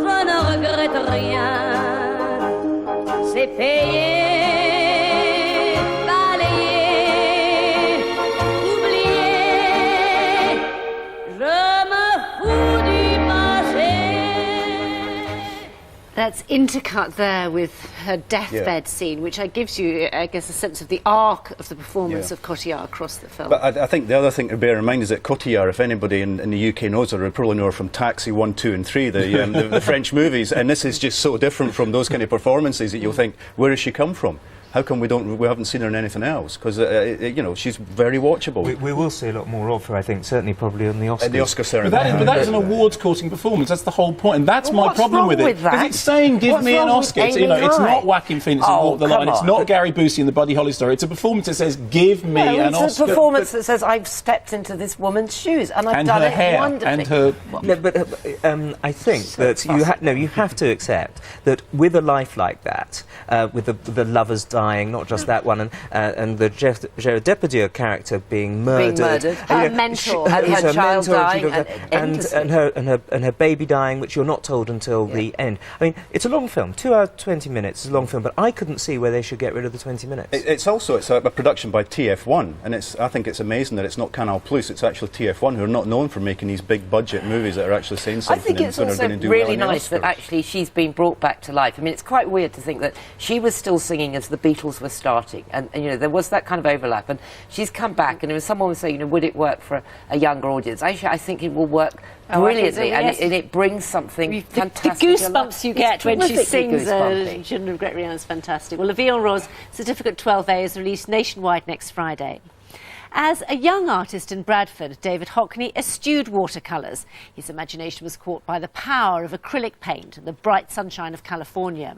[SPEAKER 27] je ne regrette rien. C'est payé, balayé,
[SPEAKER 2] That's intercut there with her deathbed scene, which gives you, I guess, a sense of the arc of the performance of Cotillard across the film.
[SPEAKER 16] But I think the other thing to bear in mind is that Cotillard, if anybody in the UK knows her, would probably know her from Taxi 1, 2 and 3, the French movies, and this is just so different from those kind of performances that you'll think, where has she come from? How come we haven't seen her in anything else? Because you know, she's very watchable.
[SPEAKER 17] We will see a lot more of her, I think. Certainly, probably on the Oscars.
[SPEAKER 16] At the Oscar ceremony.
[SPEAKER 13] But that is an awards-courting performance. That's the whole point, and that's my problem with it. Because it's saying, "Give me an Oscar." It's not Joaquin Phoenix and Walk the Line. It's not Gary Busey and the Buddy Holly story. It's a performance that says, "Give me an Oscar."
[SPEAKER 15] It's a performance that says, "I've stepped into this woman's shoes and I've done it wonderfully."
[SPEAKER 13] And her.
[SPEAKER 17] No, but I think that you have to accept that with a life like that, with the lovers dying, not just that one, and the Gerard Depardieu character being murdered,
[SPEAKER 2] her mentor,
[SPEAKER 15] and her child dying,
[SPEAKER 17] and her baby dying, which you're not told until the end. I mean, it's a long film, 2 hours 20 minutes. It's a long film, but I couldn't see where they should get rid of the 20 minutes.
[SPEAKER 16] It's a production by TF1, and I think it's amazing that it's not Canal Plus. It's actually TF1, who are not known for making these big budget movies that are actually saying something.
[SPEAKER 15] I think it's also really nice that actually she's been brought back to life. I mean, it's quite weird to think that she was still singing as the Beatles were starting, and you know, there was that kind of overlap, and she's come back, and someone was saying, you know, would it work for a younger audience? Actually, I think it will work brilliantly, and it brings something fantastic.
[SPEAKER 2] The goosebumps you get when she sings Children of Great Renown is fantastic. Well, Le Vie en Rose Certificate 12A is released nationwide next Friday. As a young artist in Bradford, David Hockney eschewed watercolours. His imagination was caught by the power of acrylic paint and the bright sunshine of California.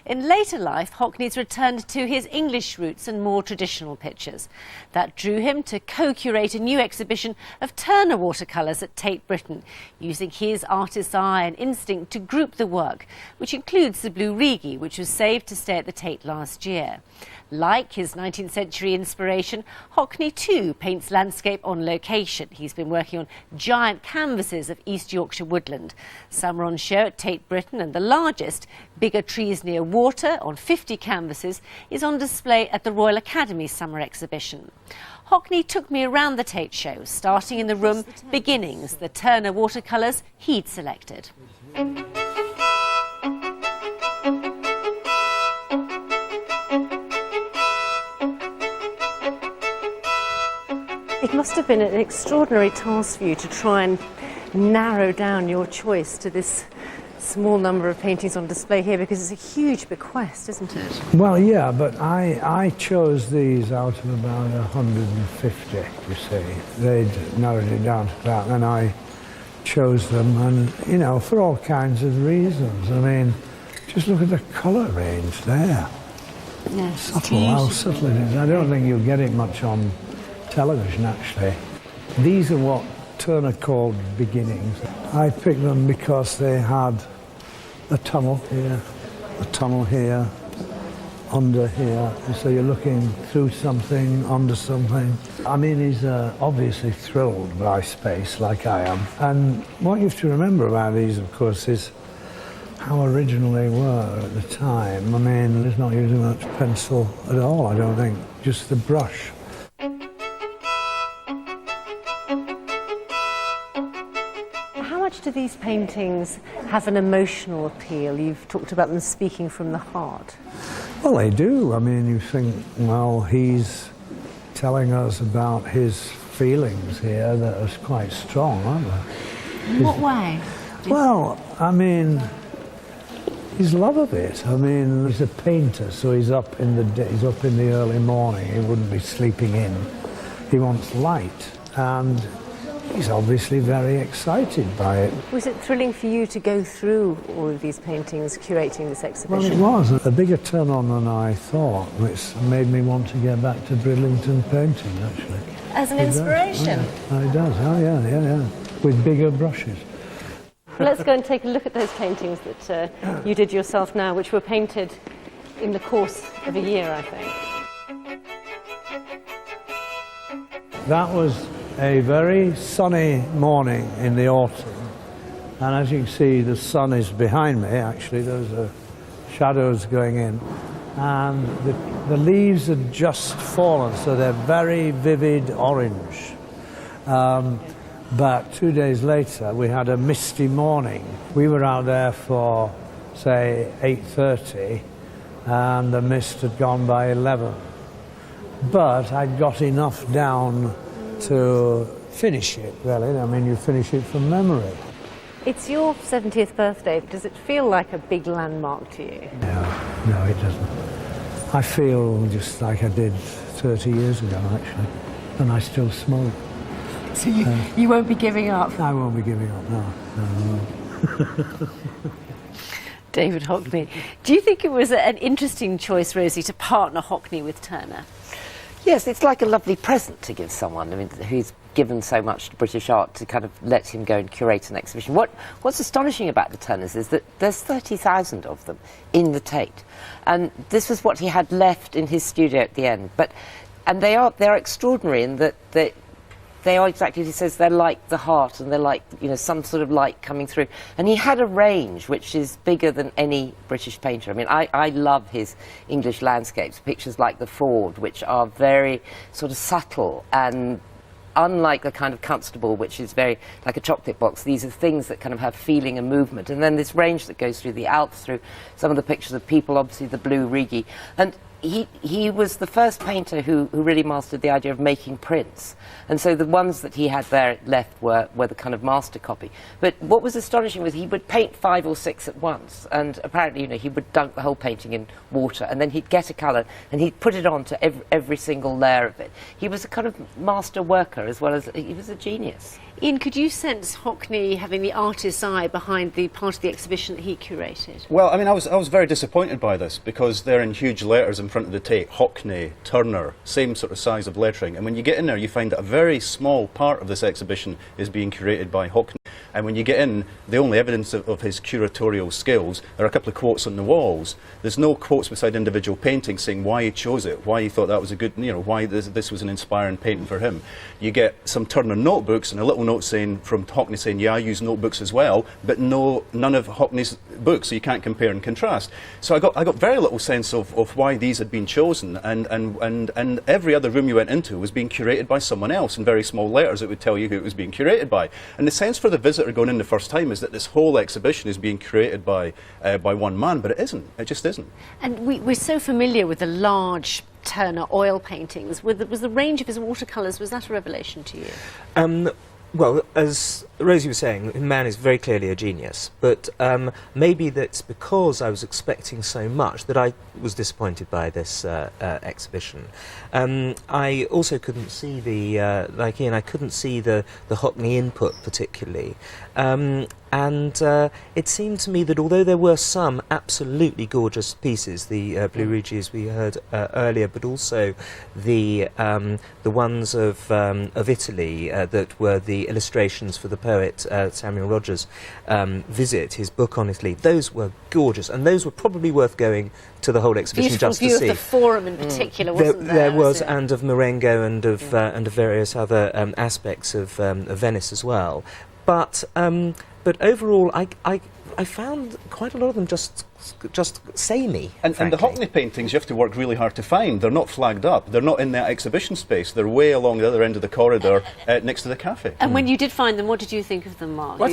[SPEAKER 2] In later life, Hockney's returned to his English roots and more traditional pictures. That drew him to co-curate a new exhibition of Turner watercolours at Tate Britain, using his artist's eye and instinct to group the work, which includes the Blue Rigi, which was saved to stay at the Tate last year. Like his 19th century inspiration, Hockney too paints landscape on location. He's been working on giant canvases of East Yorkshire woodland. Some are on show at Tate Britain, and the largest, Bigger Trees Near Water, on 50 canvases, is on display at the Royal Academy Summer Exhibition. Hockney took me around the Tate show, starting in the room Beginnings, the Turner watercolours he'd selected. It must have been an extraordinary task for you to try and narrow down your choice to this small number of paintings on display here, because it's a huge bequest, isn't it?
[SPEAKER 5] Well, yeah, but I chose these out of about 150, you see. They'd narrowed it down to that, and I chose them, and, you know, for all kinds of reasons. I mean, just look at the colour range there.
[SPEAKER 2] Yes,
[SPEAKER 5] subtle, how subtle it is. I don't think you'll get it much on television, actually. These are what Turner called beginnings. I picked them because they had a tunnel here, a tunnel here, under here, so you're looking through something, under something. I mean, he's obviously thrilled by space, like I am. And what you have to remember about these, of course, is how original they were at the time. I mean, there's not using much pencil at all, I don't think, just the brush.
[SPEAKER 2] Do these paintings have an emotional appeal? You've talked about them speaking from the heart.
[SPEAKER 5] Well, they do. I mean, you think, well, he's telling us about his feelings here that are quite strong, aren't they?
[SPEAKER 2] In what way?
[SPEAKER 5] Well, I mean, his love of it. I mean, he's a painter, so he's up in the early morning. He wouldn't be sleeping in. He wants light, and he's obviously very excited by it.
[SPEAKER 2] Was it thrilling for you to go through all of these paintings, curating this exhibition?
[SPEAKER 5] Well, it was a bigger turn-on than I thought, which made me want to get back to Bridlington painting, actually.
[SPEAKER 2] As an inspiration?
[SPEAKER 5] It does, oh yeah, with bigger brushes.
[SPEAKER 2] Well, let's go and take a look at those paintings that you did yourself now, which were painted in the course of a year, I think.
[SPEAKER 5] That was a very sunny morning in the autumn, and as you can see, the sun is behind me. Actually, those are shadows going in, and the leaves had just fallen, so they're very vivid orange. But 2 days later we had a misty morning. We were out there for say 8:30 and the mist had gone by 11. But I'd got enough down to finish it, really. I mean, you finish it from memory.
[SPEAKER 2] It's your 70th birthday. Does it feel like a big landmark to you?
[SPEAKER 5] No, it doesn't. I feel just like I did 30 years ago, actually, and I still smoke.
[SPEAKER 2] So you won't be giving up?
[SPEAKER 5] I won't be giving up, no.
[SPEAKER 2] David Hockney. Do you think it was an interesting choice, Rosie, to partner Hockney with Turner?
[SPEAKER 15] Yes, it's like a lovely present to give someone, I mean, who's given so much to British art, to kind of let him go and curate an exhibition. What's astonishing about the Turners is that there's 30,000 of them in the Tate, and this was what he had left in his studio at the end. And they're extraordinary in that they are exactly as he says, they're like the heart, and they're like, you know, some sort of light coming through. And he had a range which is bigger than any British painter. I mean, I love his English landscapes, pictures like the Ford, which are very sort of subtle, and unlike the kind of Constable, which is very like a chocolate box. These are things that kind of have feeling and movement. And then this range that goes through the Alps, through some of the pictures of people, obviously the blue Rigi. And he was the first painter who really mastered the idea of making prints. And so the ones that he had there left were the kind of master copy. But what was astonishing was he would paint 5 or 6 at once. And apparently, you know, he would dunk the whole painting in water, and then he'd get a colour and he'd put it on to every single layer of it. He was a kind of master worker as well as he was a genius.
[SPEAKER 2] Ian, could you sense Hockney having the artist's eye behind the part of the exhibition that he curated?
[SPEAKER 16] Well, I mean, I was very disappointed by this, because they're in huge letters in front of the Tate. Hockney, Turner, same sort of size of lettering. And when you get in there, you find that a very small part of this exhibition is being curated by Hockney. And when you get in, the only evidence of his curatorial skills are a couple of quotes on the walls. There's no quotes beside individual paintings saying why he chose it, why he thought that was a good, you know, why this was an inspiring painting for him. You get some Turner notebooks and a little note saying from Hockney saying, yeah, I use notebooks as well, but none of Hockney's books, so you can't compare and contrast. So I got very little sense of why these had been chosen, and every other room you went into was being curated by someone else. In very small letters it would tell you who it was being curated by. And the sense for the visitor going in the first time is that this whole exhibition is being created by one man, but it isn't. It just isn't.
[SPEAKER 2] And we're so familiar with the large Turner oil paintings. Was the range of his watercolours, was that a revelation to you?
[SPEAKER 17] Well, as Rosie was saying, the man is very clearly a genius, but maybe that's because I was expecting so much that I was disappointed by this exhibition. I also couldn't see like Ian, I couldn't see the Hockney input particularly. And it seemed to me that although there were some absolutely gorgeous pieces, the Blue Rigi as we heard earlier, but also the ones of Italy that were the illustrations for the poet Samuel Rogers' visit, his book on Italy, those were gorgeous, and those were probably worth going to the whole exhibition just to see.
[SPEAKER 2] Beautiful view of the Forum in particular, wasn't there?
[SPEAKER 17] There was, and of Marengo and of various other aspects of Venice as well. But overall, I found quite a lot of them just samey.
[SPEAKER 16] And the Hockney paintings you have to work really hard to find. They're not flagged up. They're not in that exhibition space. They're way along the other end of the corridor next to the cafe.
[SPEAKER 2] And when you did find them, what did you think of them, Mark?
[SPEAKER 13] Well, I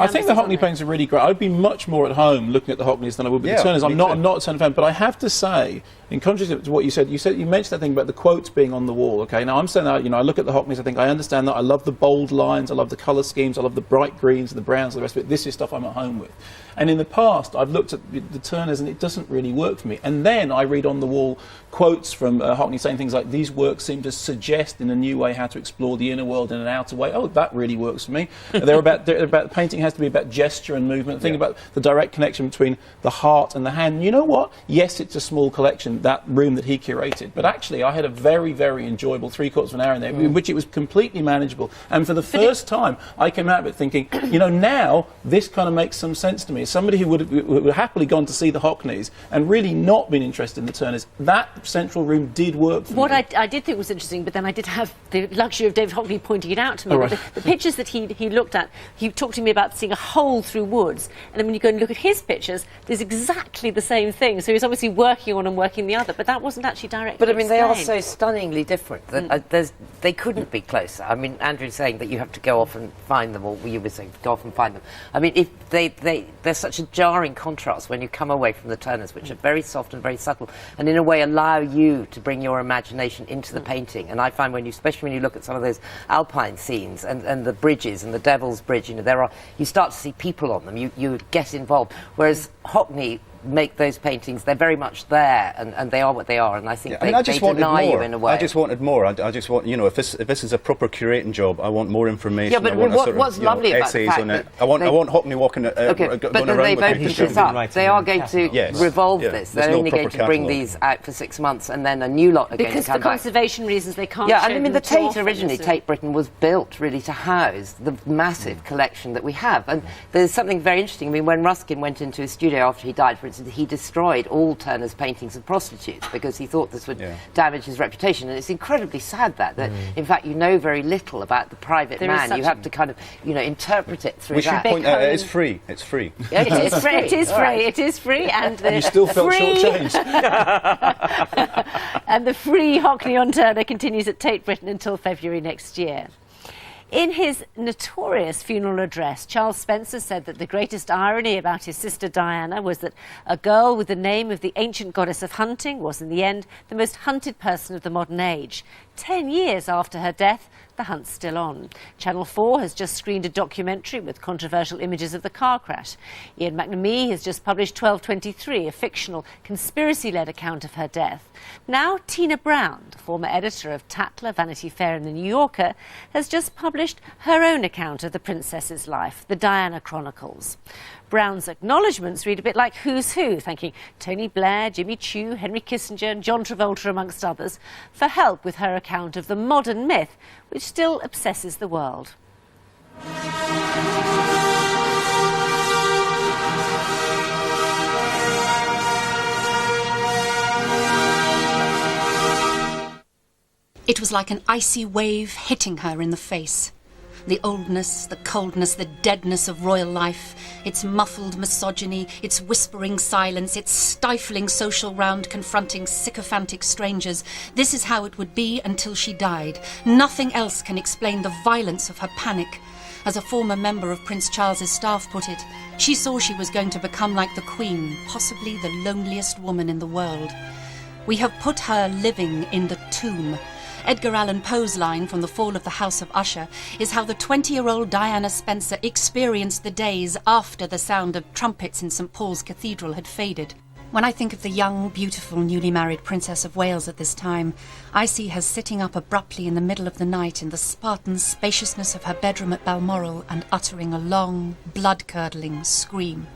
[SPEAKER 13] think the Hockney paintings are really great. I'd be much more at home looking at the Hockneys than I would with the Turners. I'm not a Turner fan, but I have to say, in contrast to what you mentioned that thing about the quotes being on the wall. Okay, now I'm saying that, you know, I look at the Hockneys, I think I understand that. I love the bold lines, I love the colour schemes, I love the bright greens and the browns and the rest of it. This is stuff I'm at home with. And in the past, I've looked at the Turners and it doesn't really work for me. And then I read on the wall quotes from Hockney saying things like, these works seem to suggest in a new way how to explore the inner world in an outer way. Oh, that really works for me. Painting has to be about gesture and movement. Think about the direct connection between the heart and the hand. And you know what? Yes, it's a small collection, that room that he curated. But actually, I had a very, very enjoyable 3/4 of an hour in there, in which it was completely manageable. And for the first time, I came out of it thinking, you know, now this kind of makes some sense to me. As somebody who would have happily gone to see the Hockneys and really not been interested in the Turners, that central room did work for me.
[SPEAKER 2] What I did think was interesting, but then I did have the luxury of David Hockney pointing it out to me.
[SPEAKER 13] Right.
[SPEAKER 2] The pictures that he looked at, he talked to me about seeing a hole through woods, and then when you go and look at his pictures, there's exactly the same thing. So he's obviously working on and working the the other, but that wasn't actually directly
[SPEAKER 15] But I mean, they are so
[SPEAKER 2] explained.
[SPEAKER 15] stunningly different that they couldn't be closer. I mean, Andrew's saying that you have to go off and find them, or you were saying go off and find them. I mean, if they're such a jarring contrast when you come away from the Turners, which are very soft and very subtle, and in a way allow you to bring your imagination into the painting. And I find especially when you look at some of those alpine scenes and the bridges and the Devil's Bridge, you know, you start to see people on them. You get involved. Whereas Hockney make those paintings, they're very much there, and they are what they are, and I think
[SPEAKER 16] I just wanted
[SPEAKER 15] deny
[SPEAKER 16] more.
[SPEAKER 15] you in a way.
[SPEAKER 16] I just wanted more. I just want, you know, if this is a proper curating job, I want more information.
[SPEAKER 15] Yeah, but
[SPEAKER 16] I want
[SPEAKER 15] what's lovely about the
[SPEAKER 16] essays
[SPEAKER 15] fact
[SPEAKER 16] on it.
[SPEAKER 15] that
[SPEAKER 16] I want Hockney walking
[SPEAKER 15] but
[SPEAKER 16] going around
[SPEAKER 15] they've
[SPEAKER 16] with
[SPEAKER 15] opened
[SPEAKER 16] pictures.
[SPEAKER 15] this up. They are going to revolve this.
[SPEAKER 16] There's
[SPEAKER 15] They're
[SPEAKER 16] no
[SPEAKER 15] only going
[SPEAKER 16] proper
[SPEAKER 15] to bring
[SPEAKER 16] catalogue.
[SPEAKER 15] these out for 6 months, and then a new lot are going
[SPEAKER 2] Because
[SPEAKER 15] to
[SPEAKER 2] for
[SPEAKER 15] come back.
[SPEAKER 2] conservation reasons, they can't
[SPEAKER 15] Yeah,
[SPEAKER 2] show
[SPEAKER 15] and I mean,
[SPEAKER 2] them
[SPEAKER 15] the
[SPEAKER 2] at all
[SPEAKER 15] Tate
[SPEAKER 2] for
[SPEAKER 15] originally,
[SPEAKER 2] this.
[SPEAKER 15] Tate Britain was built really to house the massive collection that we have. And there's something very interesting. I mean, when Ruskin went into his studio after he died, for instance, he destroyed all Turner's paintings of prostitutes because he thought this would damage his reputation. And it's incredibly sad that in fact, you know very little about the private
[SPEAKER 2] There is
[SPEAKER 15] man.
[SPEAKER 2] such
[SPEAKER 15] You have to kind of, you know, interpret it through
[SPEAKER 16] We should
[SPEAKER 15] that.
[SPEAKER 16] point out it is free. It's free.
[SPEAKER 2] Yeah, it is free. It is
[SPEAKER 15] All
[SPEAKER 2] free.
[SPEAKER 15] right.
[SPEAKER 2] It is free, and the
[SPEAKER 16] You still felt
[SPEAKER 2] free
[SPEAKER 16] shortchanged.
[SPEAKER 2] and the free Hockney on Turner continues at Tate Britain until February next year. In his notorious funeral address, Charles Spencer said that the greatest irony about his sister Diana was that a girl with the name of the ancient goddess of hunting was, in the end, the most hunted person of the modern age. 10 years after her death, the hunt's still on. Channel 4 has just screened a documentary with controversial images of the car crash. Ian McNamee has just published 1223, a fictional, conspiracy-led account of her death. Now, Tina Brown, the former editor of Tatler, Vanity Fair and The New Yorker, has just published her own account of the princess's life, the Diana Chronicles. Brown's acknowledgements read a bit like Who's Who, thanking Tony Blair, Jimmy Chu, Henry Kissinger and John Travolta, amongst others, for help with her account of the modern myth, which still obsesses the world.
[SPEAKER 9] It was like an icy wave hitting her in the face. The oldness, the coldness, the deadness of royal life, its muffled misogyny, its whispering silence, its stifling social round confronting sycophantic strangers. This is how it would be until she died. Nothing else can explain the violence of her panic. As a former member of Prince Charles's staff put it, she saw she was going to become like the Queen, possibly the loneliest woman in the world. We have put her living in the tomb. Edgar Allan Poe's line from The Fall of the House of Usher is how the 20-year-old Diana Spencer experienced the days after the sound of trumpets in St. Paul's Cathedral had faded. When I think of the young, beautiful, newly married Princess of Wales at this time, I see her sitting up abruptly in the middle of the night in the Spartan spaciousness of her bedroom at Balmoral and uttering a long, blood-curdling scream.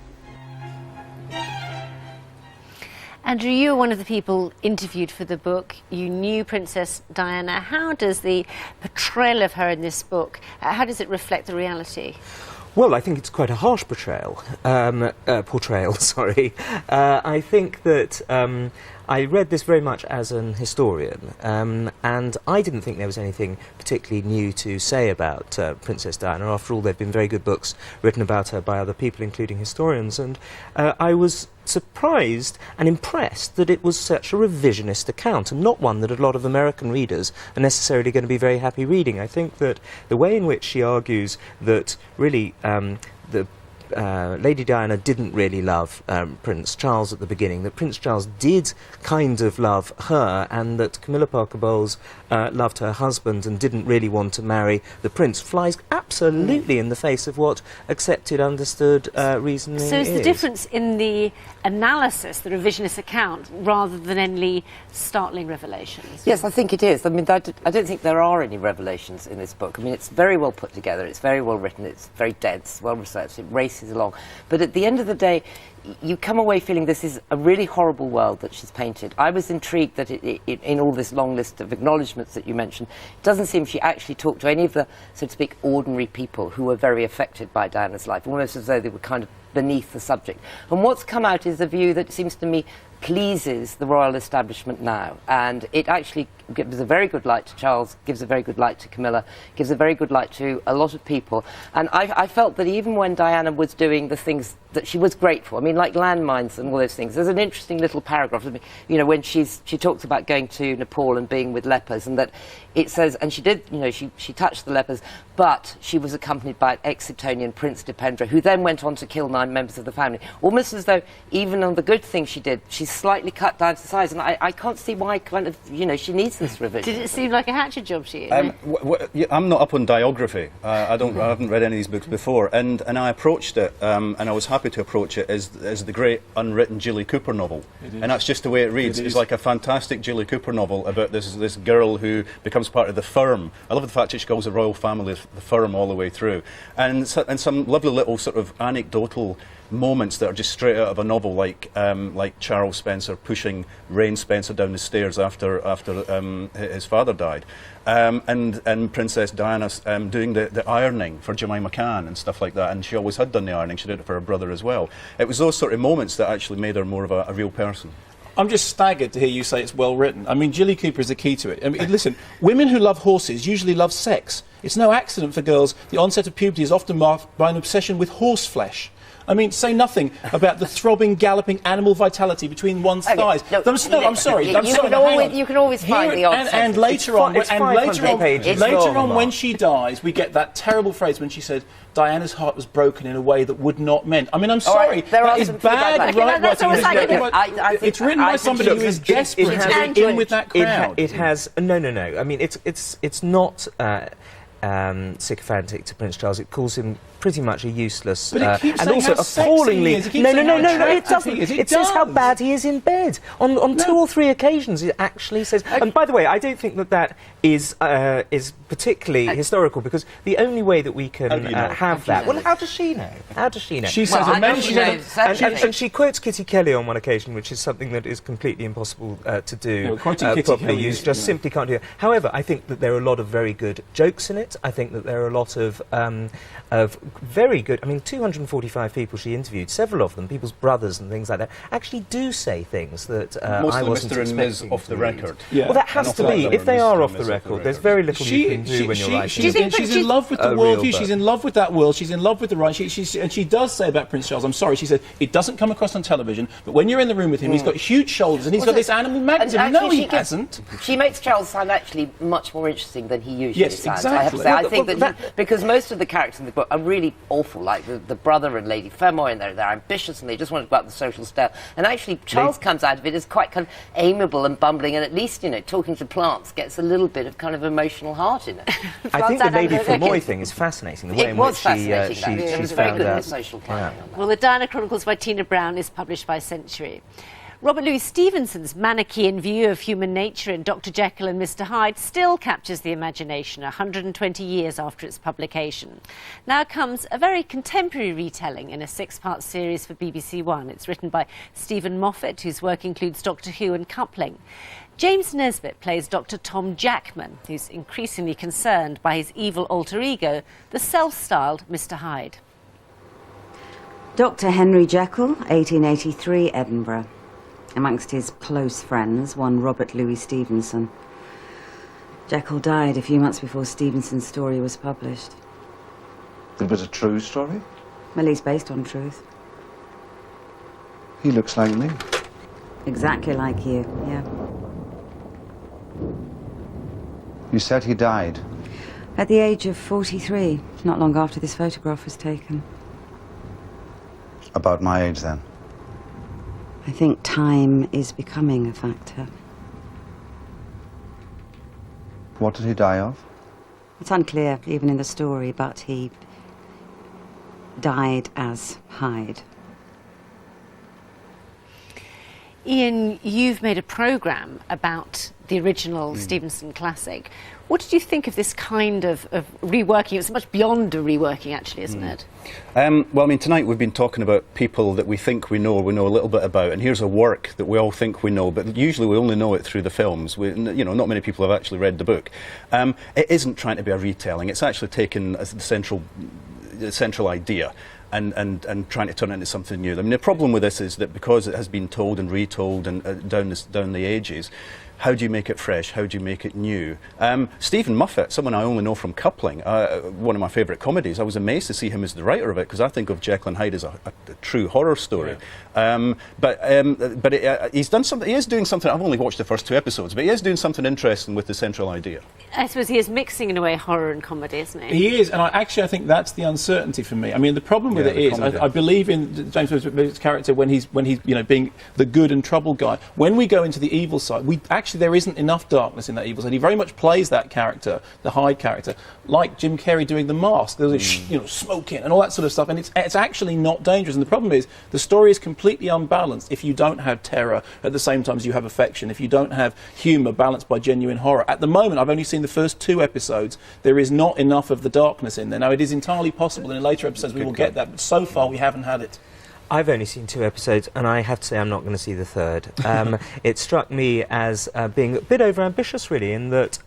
[SPEAKER 2] Andrew, you were one of the people interviewed for the book. You knew Princess Diana. How does the portrayal of her in this book, how does it reflect the reality?
[SPEAKER 17] Well, I think it's quite a harsh portrayal. Sorry. I think that I read this very much as an historian, and I didn't think there was anything particularly new to say about Princess Diana. After all, there have been very good books written about her by other people, including historians, and I was surprised and impressed that it was such a revisionist account, and not one that a lot of American readers are necessarily going to be very happy reading. I think that the way in which she argues that really Lady Diana didn't really love Prince Charles at the beginning, that Prince Charles did kind of love her, and that Camilla Parker Bowles loved her husband and didn't really want to marry the prince, flies absolutely in the face of what accepted, understood reasoning is.
[SPEAKER 2] So is the difference in the analysis, the revisionist account, rather than any startling revelations?
[SPEAKER 15] Yes, I think it is. I mean, I don't think there are any revelations in this book. I mean, it's very well put together, it's very well written, it's very dense, well researched, it races along. But at the end of the day, you come away feeling this is a really horrible world that she's painted. I was intrigued that in all this long list of acknowledgements that you mentioned, it doesn't seem she actually talked to any of the, so to speak, ordinary people who were very affected by Diana's life, almost as though they were kind of beneath the subject. And what's come out is a view that seems to me pleases the royal establishment now, and it actually gives a very good light to Charles, gives a very good light to Camilla, gives a very good light to a lot of people. And I felt that even when Diana was doing the things that she was grateful, I mean, like landmines and all those things, there's an interesting little paragraph, you know, when she talks about going to Nepal and being with lepers, and that it says, and she did, you know, she touched the lepers, but she was accompanied by an ex-Etonian Prince Dipendra, who then went on to kill 9 members of the family. Almost as though, even on the good things she did, she's slightly cut down to size, and I can't see why, kind of, you know, she needs this revision.
[SPEAKER 2] Did it seem like a hatchet job to you?
[SPEAKER 16] I'm not up on biography. I haven't read any of these books before, and I approached it, and I was happy to approach it as the great unwritten Julie Cooper novel, and that's just the way it reads. It's like a fantastic Julie Cooper novel about this girl who becomes part of the firm. I love the fact that she calls the royal family the firm all the way through, and some lovely little sort of anecdotal moments that are just straight out of a novel, like Charles Spencer pushing Rain Spencer down the stairs after his father died, and Princess Diana doing the ironing for Jemima Khan and stuff like that, and she always had done the ironing. She did it for her brother as well. It was those sort of moments that actually made her more of a real person.
[SPEAKER 13] I'm just staggered to hear you say it's well written. I mean, Julie Cooper is the key to it. I mean, listen, women who love horses usually love sex. It's no accident for girls the onset of puberty is often marked by an obsession with horse flesh. I mean, say nothing about the throbbing, galloping animal vitality between one's thighs. I'm sorry.
[SPEAKER 15] You can always find the odd
[SPEAKER 13] and later on, when she dies, we get that terrible phrase when she said, Diana's heart was broken in a way that would not mend. I mean, I'm sorry.
[SPEAKER 15] Right, that
[SPEAKER 13] is bad writing. It's written by somebody who is desperate to get in with that crowd.
[SPEAKER 17] It has... No. I mean, it's not... sycophantic to Prince Charles. It calls him pretty much a useless
[SPEAKER 13] and also
[SPEAKER 17] appallingly. No, it doesn't. It says how bad he is in bed. On 2 or 3 occasions, it actually says. And by the way, I don't think that is particularly historical, because the only way that we can have that. Well, how does she know? How does she know?
[SPEAKER 13] She says
[SPEAKER 17] and she quotes Kitty Kelly on one occasion, which is something that is completely impossible to do properly. You just simply can't do it. However, I think that there are a lot of very good jokes in it. I think that there are a lot of very good... I mean, 245 people she interviewed, several of them, people's brothers and things like that, actually do say things that I wasn't
[SPEAKER 16] Mr. and Ms. off the record.
[SPEAKER 17] Yeah. Well, that has to be. If they are off the record, there's very little you can do when you're writing.
[SPEAKER 13] She's in love with the worldview. She's in love with that world. She's in love with the right. And she does say about Prince Charles, I'm sorry, she said, it doesn't come across on television, but when you're in the room with him, he's got huge shoulders and he's got this animal magnetism. No, he hasn't.
[SPEAKER 15] She makes Charles sound actually much more interesting than he usually sounds.
[SPEAKER 13] Exactly.
[SPEAKER 15] I have to say, I think that because most of the characters in the book are really awful, like the brother and Lady Fermor, and they're ambitious and they just want to go up the social step. And actually, Charles comes out of it as quite kind of amiable and bumbling, and at least, you know, talking to plants gets a little bit of kind of emotional heart in it.
[SPEAKER 17] I think the Lady Fermor thing is fascinating. The way in which she's found out.
[SPEAKER 15] Social climbing.
[SPEAKER 2] Well, the Diana Chronicles by Tina Brown is published by Century. Robert Louis Stevenson's Manichaean view of human nature in Dr. Jekyll and Mr. Hyde still captures the imagination 120 years after its publication. Now comes a very contemporary retelling in a 6-part series for BBC One. It's written by Stephen Moffat, whose work includes Doctor Who and Coupling. James Nesbitt plays Dr. Tom Jackman, who's increasingly concerned by his evil alter ego, the self-styled Mr. Hyde.
[SPEAKER 4] Dr. Henry Jekyll, 1883, Edinburgh. Amongst his close friends, one Robert Louis Stevenson. Jekyll died a few months before Stevenson's story was published.
[SPEAKER 12] It was a true story?
[SPEAKER 4] Well, he's based on truth.
[SPEAKER 12] He looks like me.
[SPEAKER 4] Exactly like you, yeah.
[SPEAKER 12] You said he died?
[SPEAKER 4] At the age of 43, not long after this photograph was taken.
[SPEAKER 12] About my age, then?
[SPEAKER 4] I think time is becoming a factor.
[SPEAKER 12] What did he die of?
[SPEAKER 4] It's unclear, even in the story, but he died as Hyde.
[SPEAKER 2] Ian, you've made a programme about the original Stevenson classic. What did you think of this kind of reworking? It's much beyond a reworking, actually, isn't it?
[SPEAKER 16] Well, I mean, tonight we've been talking about people that we think we know a little bit about, and here's a work that we all think we know, but usually we only know it through the films. You know, not many people have actually read the book. It isn't trying to be a retelling. It's actually taken as the central idea and trying to turn it into something new. I mean, the problem with this is that because it has been told and retold and down the ages, how do you make it fresh? How do you make it new? Stephen Moffat, someone I only know from Coupling, one of my favourite comedies. I was amazed to see him as the writer of it, because I think of Jekyll and Hyde as a true horror story. Yeah. But he's done something. He is doing something. I've only watched the first 2 episodes, but he is doing something interesting with the central idea.
[SPEAKER 2] I suppose he is mixing in a way horror and comedy, isn't he?
[SPEAKER 13] He is, and I think that's the uncertainty for me. I mean, the problem with it is, I believe in James Woods' character when he's being the good and troubled guy. When we go into the evil side, there isn't enough darkness in that evil side. He very much plays that character, the Hyde character, like Jim Carrey doing The Mask. There's smoking and all that sort of stuff, and it's actually not dangerous. And the problem is, the story is completely unbalanced if you don't have terror at the same time as you have affection, if you don't have humour balanced by genuine horror. At the moment, I've only seen the first 2 episodes. There is not enough of the darkness in there. Now, it is entirely possible in later episodes we will get that, but so far we haven't had it.
[SPEAKER 17] I've only seen 2 episodes, and I have to say I'm not going to see the third. It struck me as being a bit overambitious, really, in that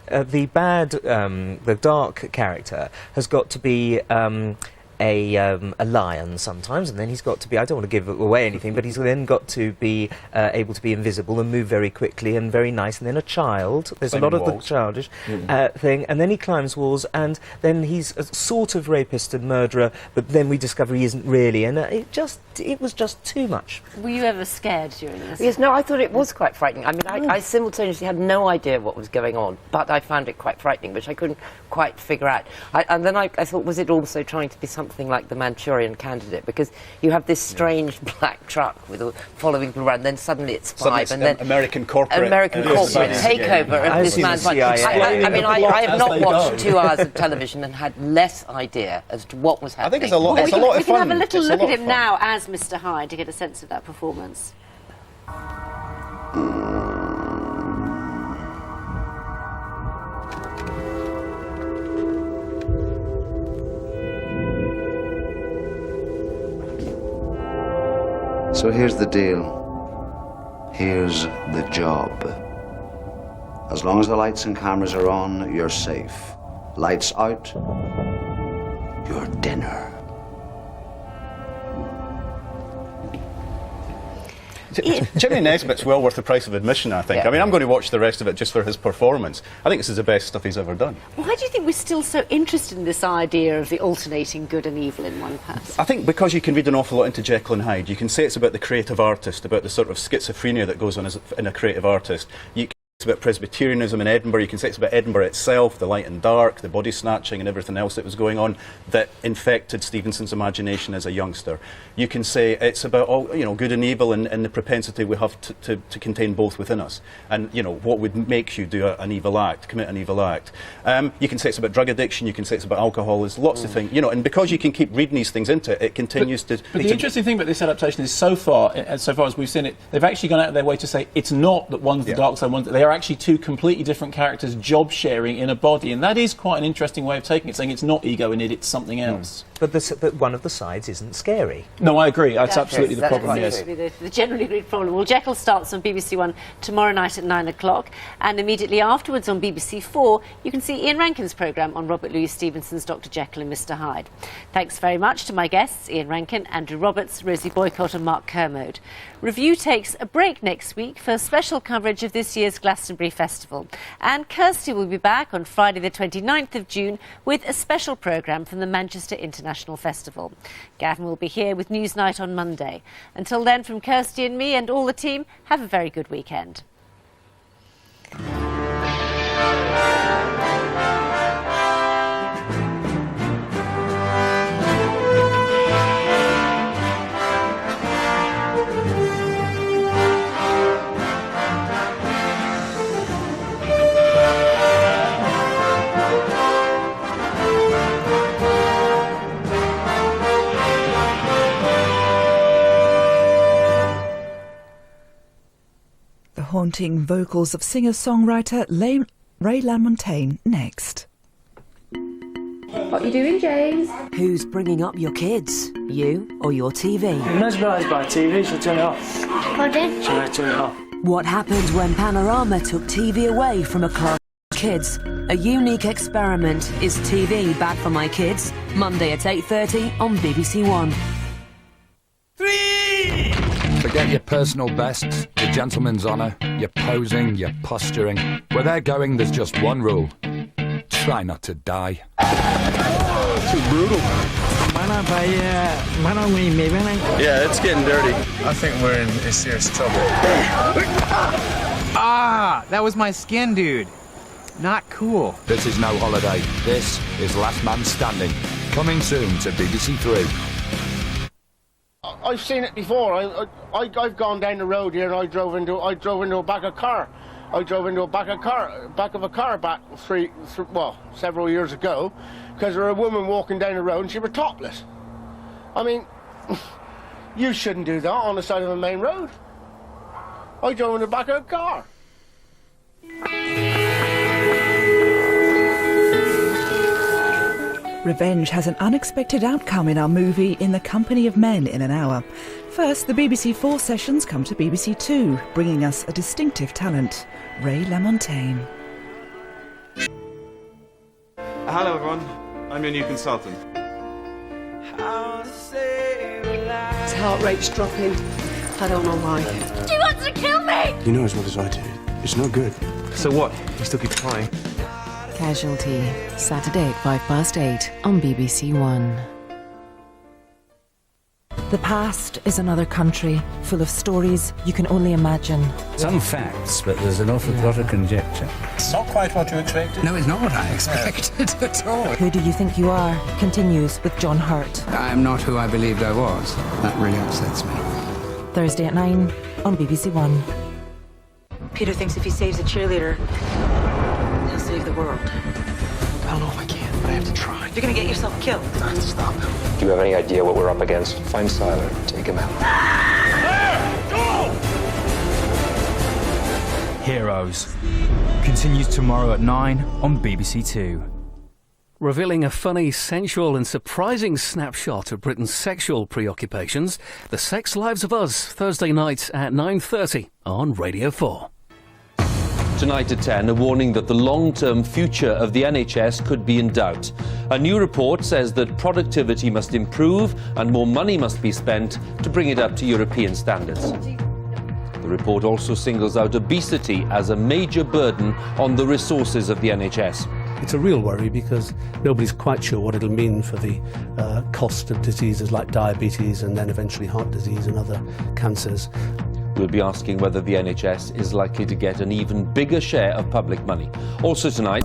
[SPEAKER 17] the dark character has got to be a lion sometimes, and then he's got to be, I don't want to give away anything, but he's then got to be able to be invisible and move very quickly and very nice, and then a child. There's a lot of the childish thing, and then he climbs walls, and then he's a sort of rapist and murderer, but then we discover he isn't really, and it was just too much.
[SPEAKER 2] Were you ever scared during this?
[SPEAKER 15] Yes, no, I thought it was quite frightening. I mean, I simultaneously had no idea what was going on, but I found it quite frightening, which I couldn't quite figure out. And then I thought, was it also trying to be something like the Manchurian Candidate? Because you have this strange black truck with following people around, then suddenly it's 5, and then
[SPEAKER 16] American corporate
[SPEAKER 15] takeover of this man's life. I mean, I have not watched 2 hours of television and had less idea as to what was happening.
[SPEAKER 16] I think it's a lot of fun.
[SPEAKER 2] We can have a little look at him now as Mr. Hyde to get a sense of that performance.
[SPEAKER 10] So here's the deal. Here's the job. As long as the lights and cameras are on, you're safe. Lights out, you're dinner.
[SPEAKER 16] Jimmy Nesbitt's well worth the price of admission, I think. I mean, I'm going to watch the rest of it just for his performance. I think this is the best stuff he's ever done.
[SPEAKER 2] Why do you think we're still so interested in this idea of the alternating good and evil in one person?
[SPEAKER 16] I think because you can read an awful lot into Jekyll and Hyde. You can say it's about the creative artist, about the sort of schizophrenia that goes on in a creative artist. It's about Presbyterianism in Edinburgh. You can say it's about Edinburgh itself, the light and dark, the body snatching and everything else that was going on that infected Stevenson's imagination as a youngster. You can say it's about good and evil and the propensity we have to contain both within us. And, what would make you do an evil act, commit an evil act. You can say it's about drug addiction. You can say it's about alcohol. There's lots of things, and because you can keep reading these things into it, it continues to...
[SPEAKER 13] But the interesting thing about this adaptation is so far as we've seen it, they've actually gone out of their way to say it's not that one's the dark side, they are actually 2 completely different characters job sharing in a body, and that is quite an interesting way of taking it, saying it's not ego in it, it's something else.
[SPEAKER 17] But one of the sides isn't scary.
[SPEAKER 13] No, I agree. That's absolutely the problem, yes.
[SPEAKER 2] The generally agreed problem. Well, Jekyll starts on BBC One tomorrow night at 9 o'clock, and immediately afterwards on BBC 4, you can see Ian Rankin's programme on Robert Louis Stevenson's Dr. Jekyll and Mr. Hyde. Thanks very much to my guests, Ian Rankin, Andrew Roberts, Rosie Boycott and Mark Kermode. Review takes a break next week for special coverage of this year's Glastonbury Festival. And Kirsty will be back on Friday the 29th of June with a special programme from the Manchester International Festival. Gavin will be here with Newsnight on Monday. Until then, from Kirsty and me and all the team, have a very good weekend.
[SPEAKER 11] Haunting vocals of singer-songwriter Ray LaMontagne next.
[SPEAKER 14] What are you doing, James?
[SPEAKER 18] Who's bringing up your kids? You or your TV?
[SPEAKER 19] I'm mesmerised by TV, so turn it off.
[SPEAKER 14] Pardon?
[SPEAKER 19] Shall I turn it off?
[SPEAKER 18] What happened when Panorama took TV away from a class of kids? A unique experiment. Is TV bad for my kids? Monday at 8:30 on BBC One.
[SPEAKER 6] Forget your personal bests, your gentleman's honour, your posing, your posturing. Where they're going, there's just one rule. Try not to die.
[SPEAKER 8] Too brutal. Yeah, it's getting dirty. I think we're in serious trouble.
[SPEAKER 20] Ah, that was my skin, dude. Not cool.
[SPEAKER 6] This is no holiday. This is Last Man Standing. Coming soon to BBC Three.
[SPEAKER 21] I've seen it before. I've gone down the road here and I drove into a back of a car. I drove into a back of a car several years ago, because there was a woman walking down the road and she was topless. I mean, you shouldn't do that on the side of a main road. I drove in the back of a car.
[SPEAKER 11] Revenge has an unexpected outcome in our movie In the Company of Men in an hour. First, the BBC 4 sessions come to BBC 2, bringing us a distinctive talent, Ray LaMontagne.
[SPEAKER 23] Hello everyone, I'm your new consultant.
[SPEAKER 24] His heart rate's dropping. I don't know why.
[SPEAKER 2] She wants to kill me!
[SPEAKER 23] You know as well as I do, it's no good.
[SPEAKER 19] So what? You still keep trying?
[SPEAKER 18] Casualty, Saturday at 8:05 on BBC One. The past is another country, full of stories you can only imagine.
[SPEAKER 25] Some facts, but there's an awful lot of conjecture.
[SPEAKER 23] It's not quite what you expected.
[SPEAKER 25] No, it's not what I expected at all.
[SPEAKER 18] Who Do You Think You Are continues with John Hurt.
[SPEAKER 25] I'm not who I believed I was. That really upsets me.
[SPEAKER 18] Thursday at 9 on BBC One.
[SPEAKER 27] Peter thinks if he saves a cheerleader, he'll save the world.
[SPEAKER 19] I don't know if I can, but I have to try.
[SPEAKER 27] You're gonna get yourself killed.
[SPEAKER 19] Stop.
[SPEAKER 28] Do you have any idea what we're up against? Find Siler, take him out.
[SPEAKER 29] Heroes continues tomorrow at 9 on BBC Two.
[SPEAKER 30] Revealing a funny, sensual and surprising snapshot of Britain's sexual preoccupations, The Sex Lives of Us, Thursday night at 9:30 on Radio 4.
[SPEAKER 31] Tonight at 10, a warning that the long-term future of the NHS could be in doubt. A new report says that productivity must improve and more money must be spent to bring it up to European standards. The report also singles out obesity as a major burden on the resources of the NHS.
[SPEAKER 32] It's a real worry because nobody's quite sure what it'll mean for the cost of diseases like diabetes and then eventually heart disease and other cancers.
[SPEAKER 31] We'll be asking whether the NHS is likely to get an even bigger share of public money. Also tonight...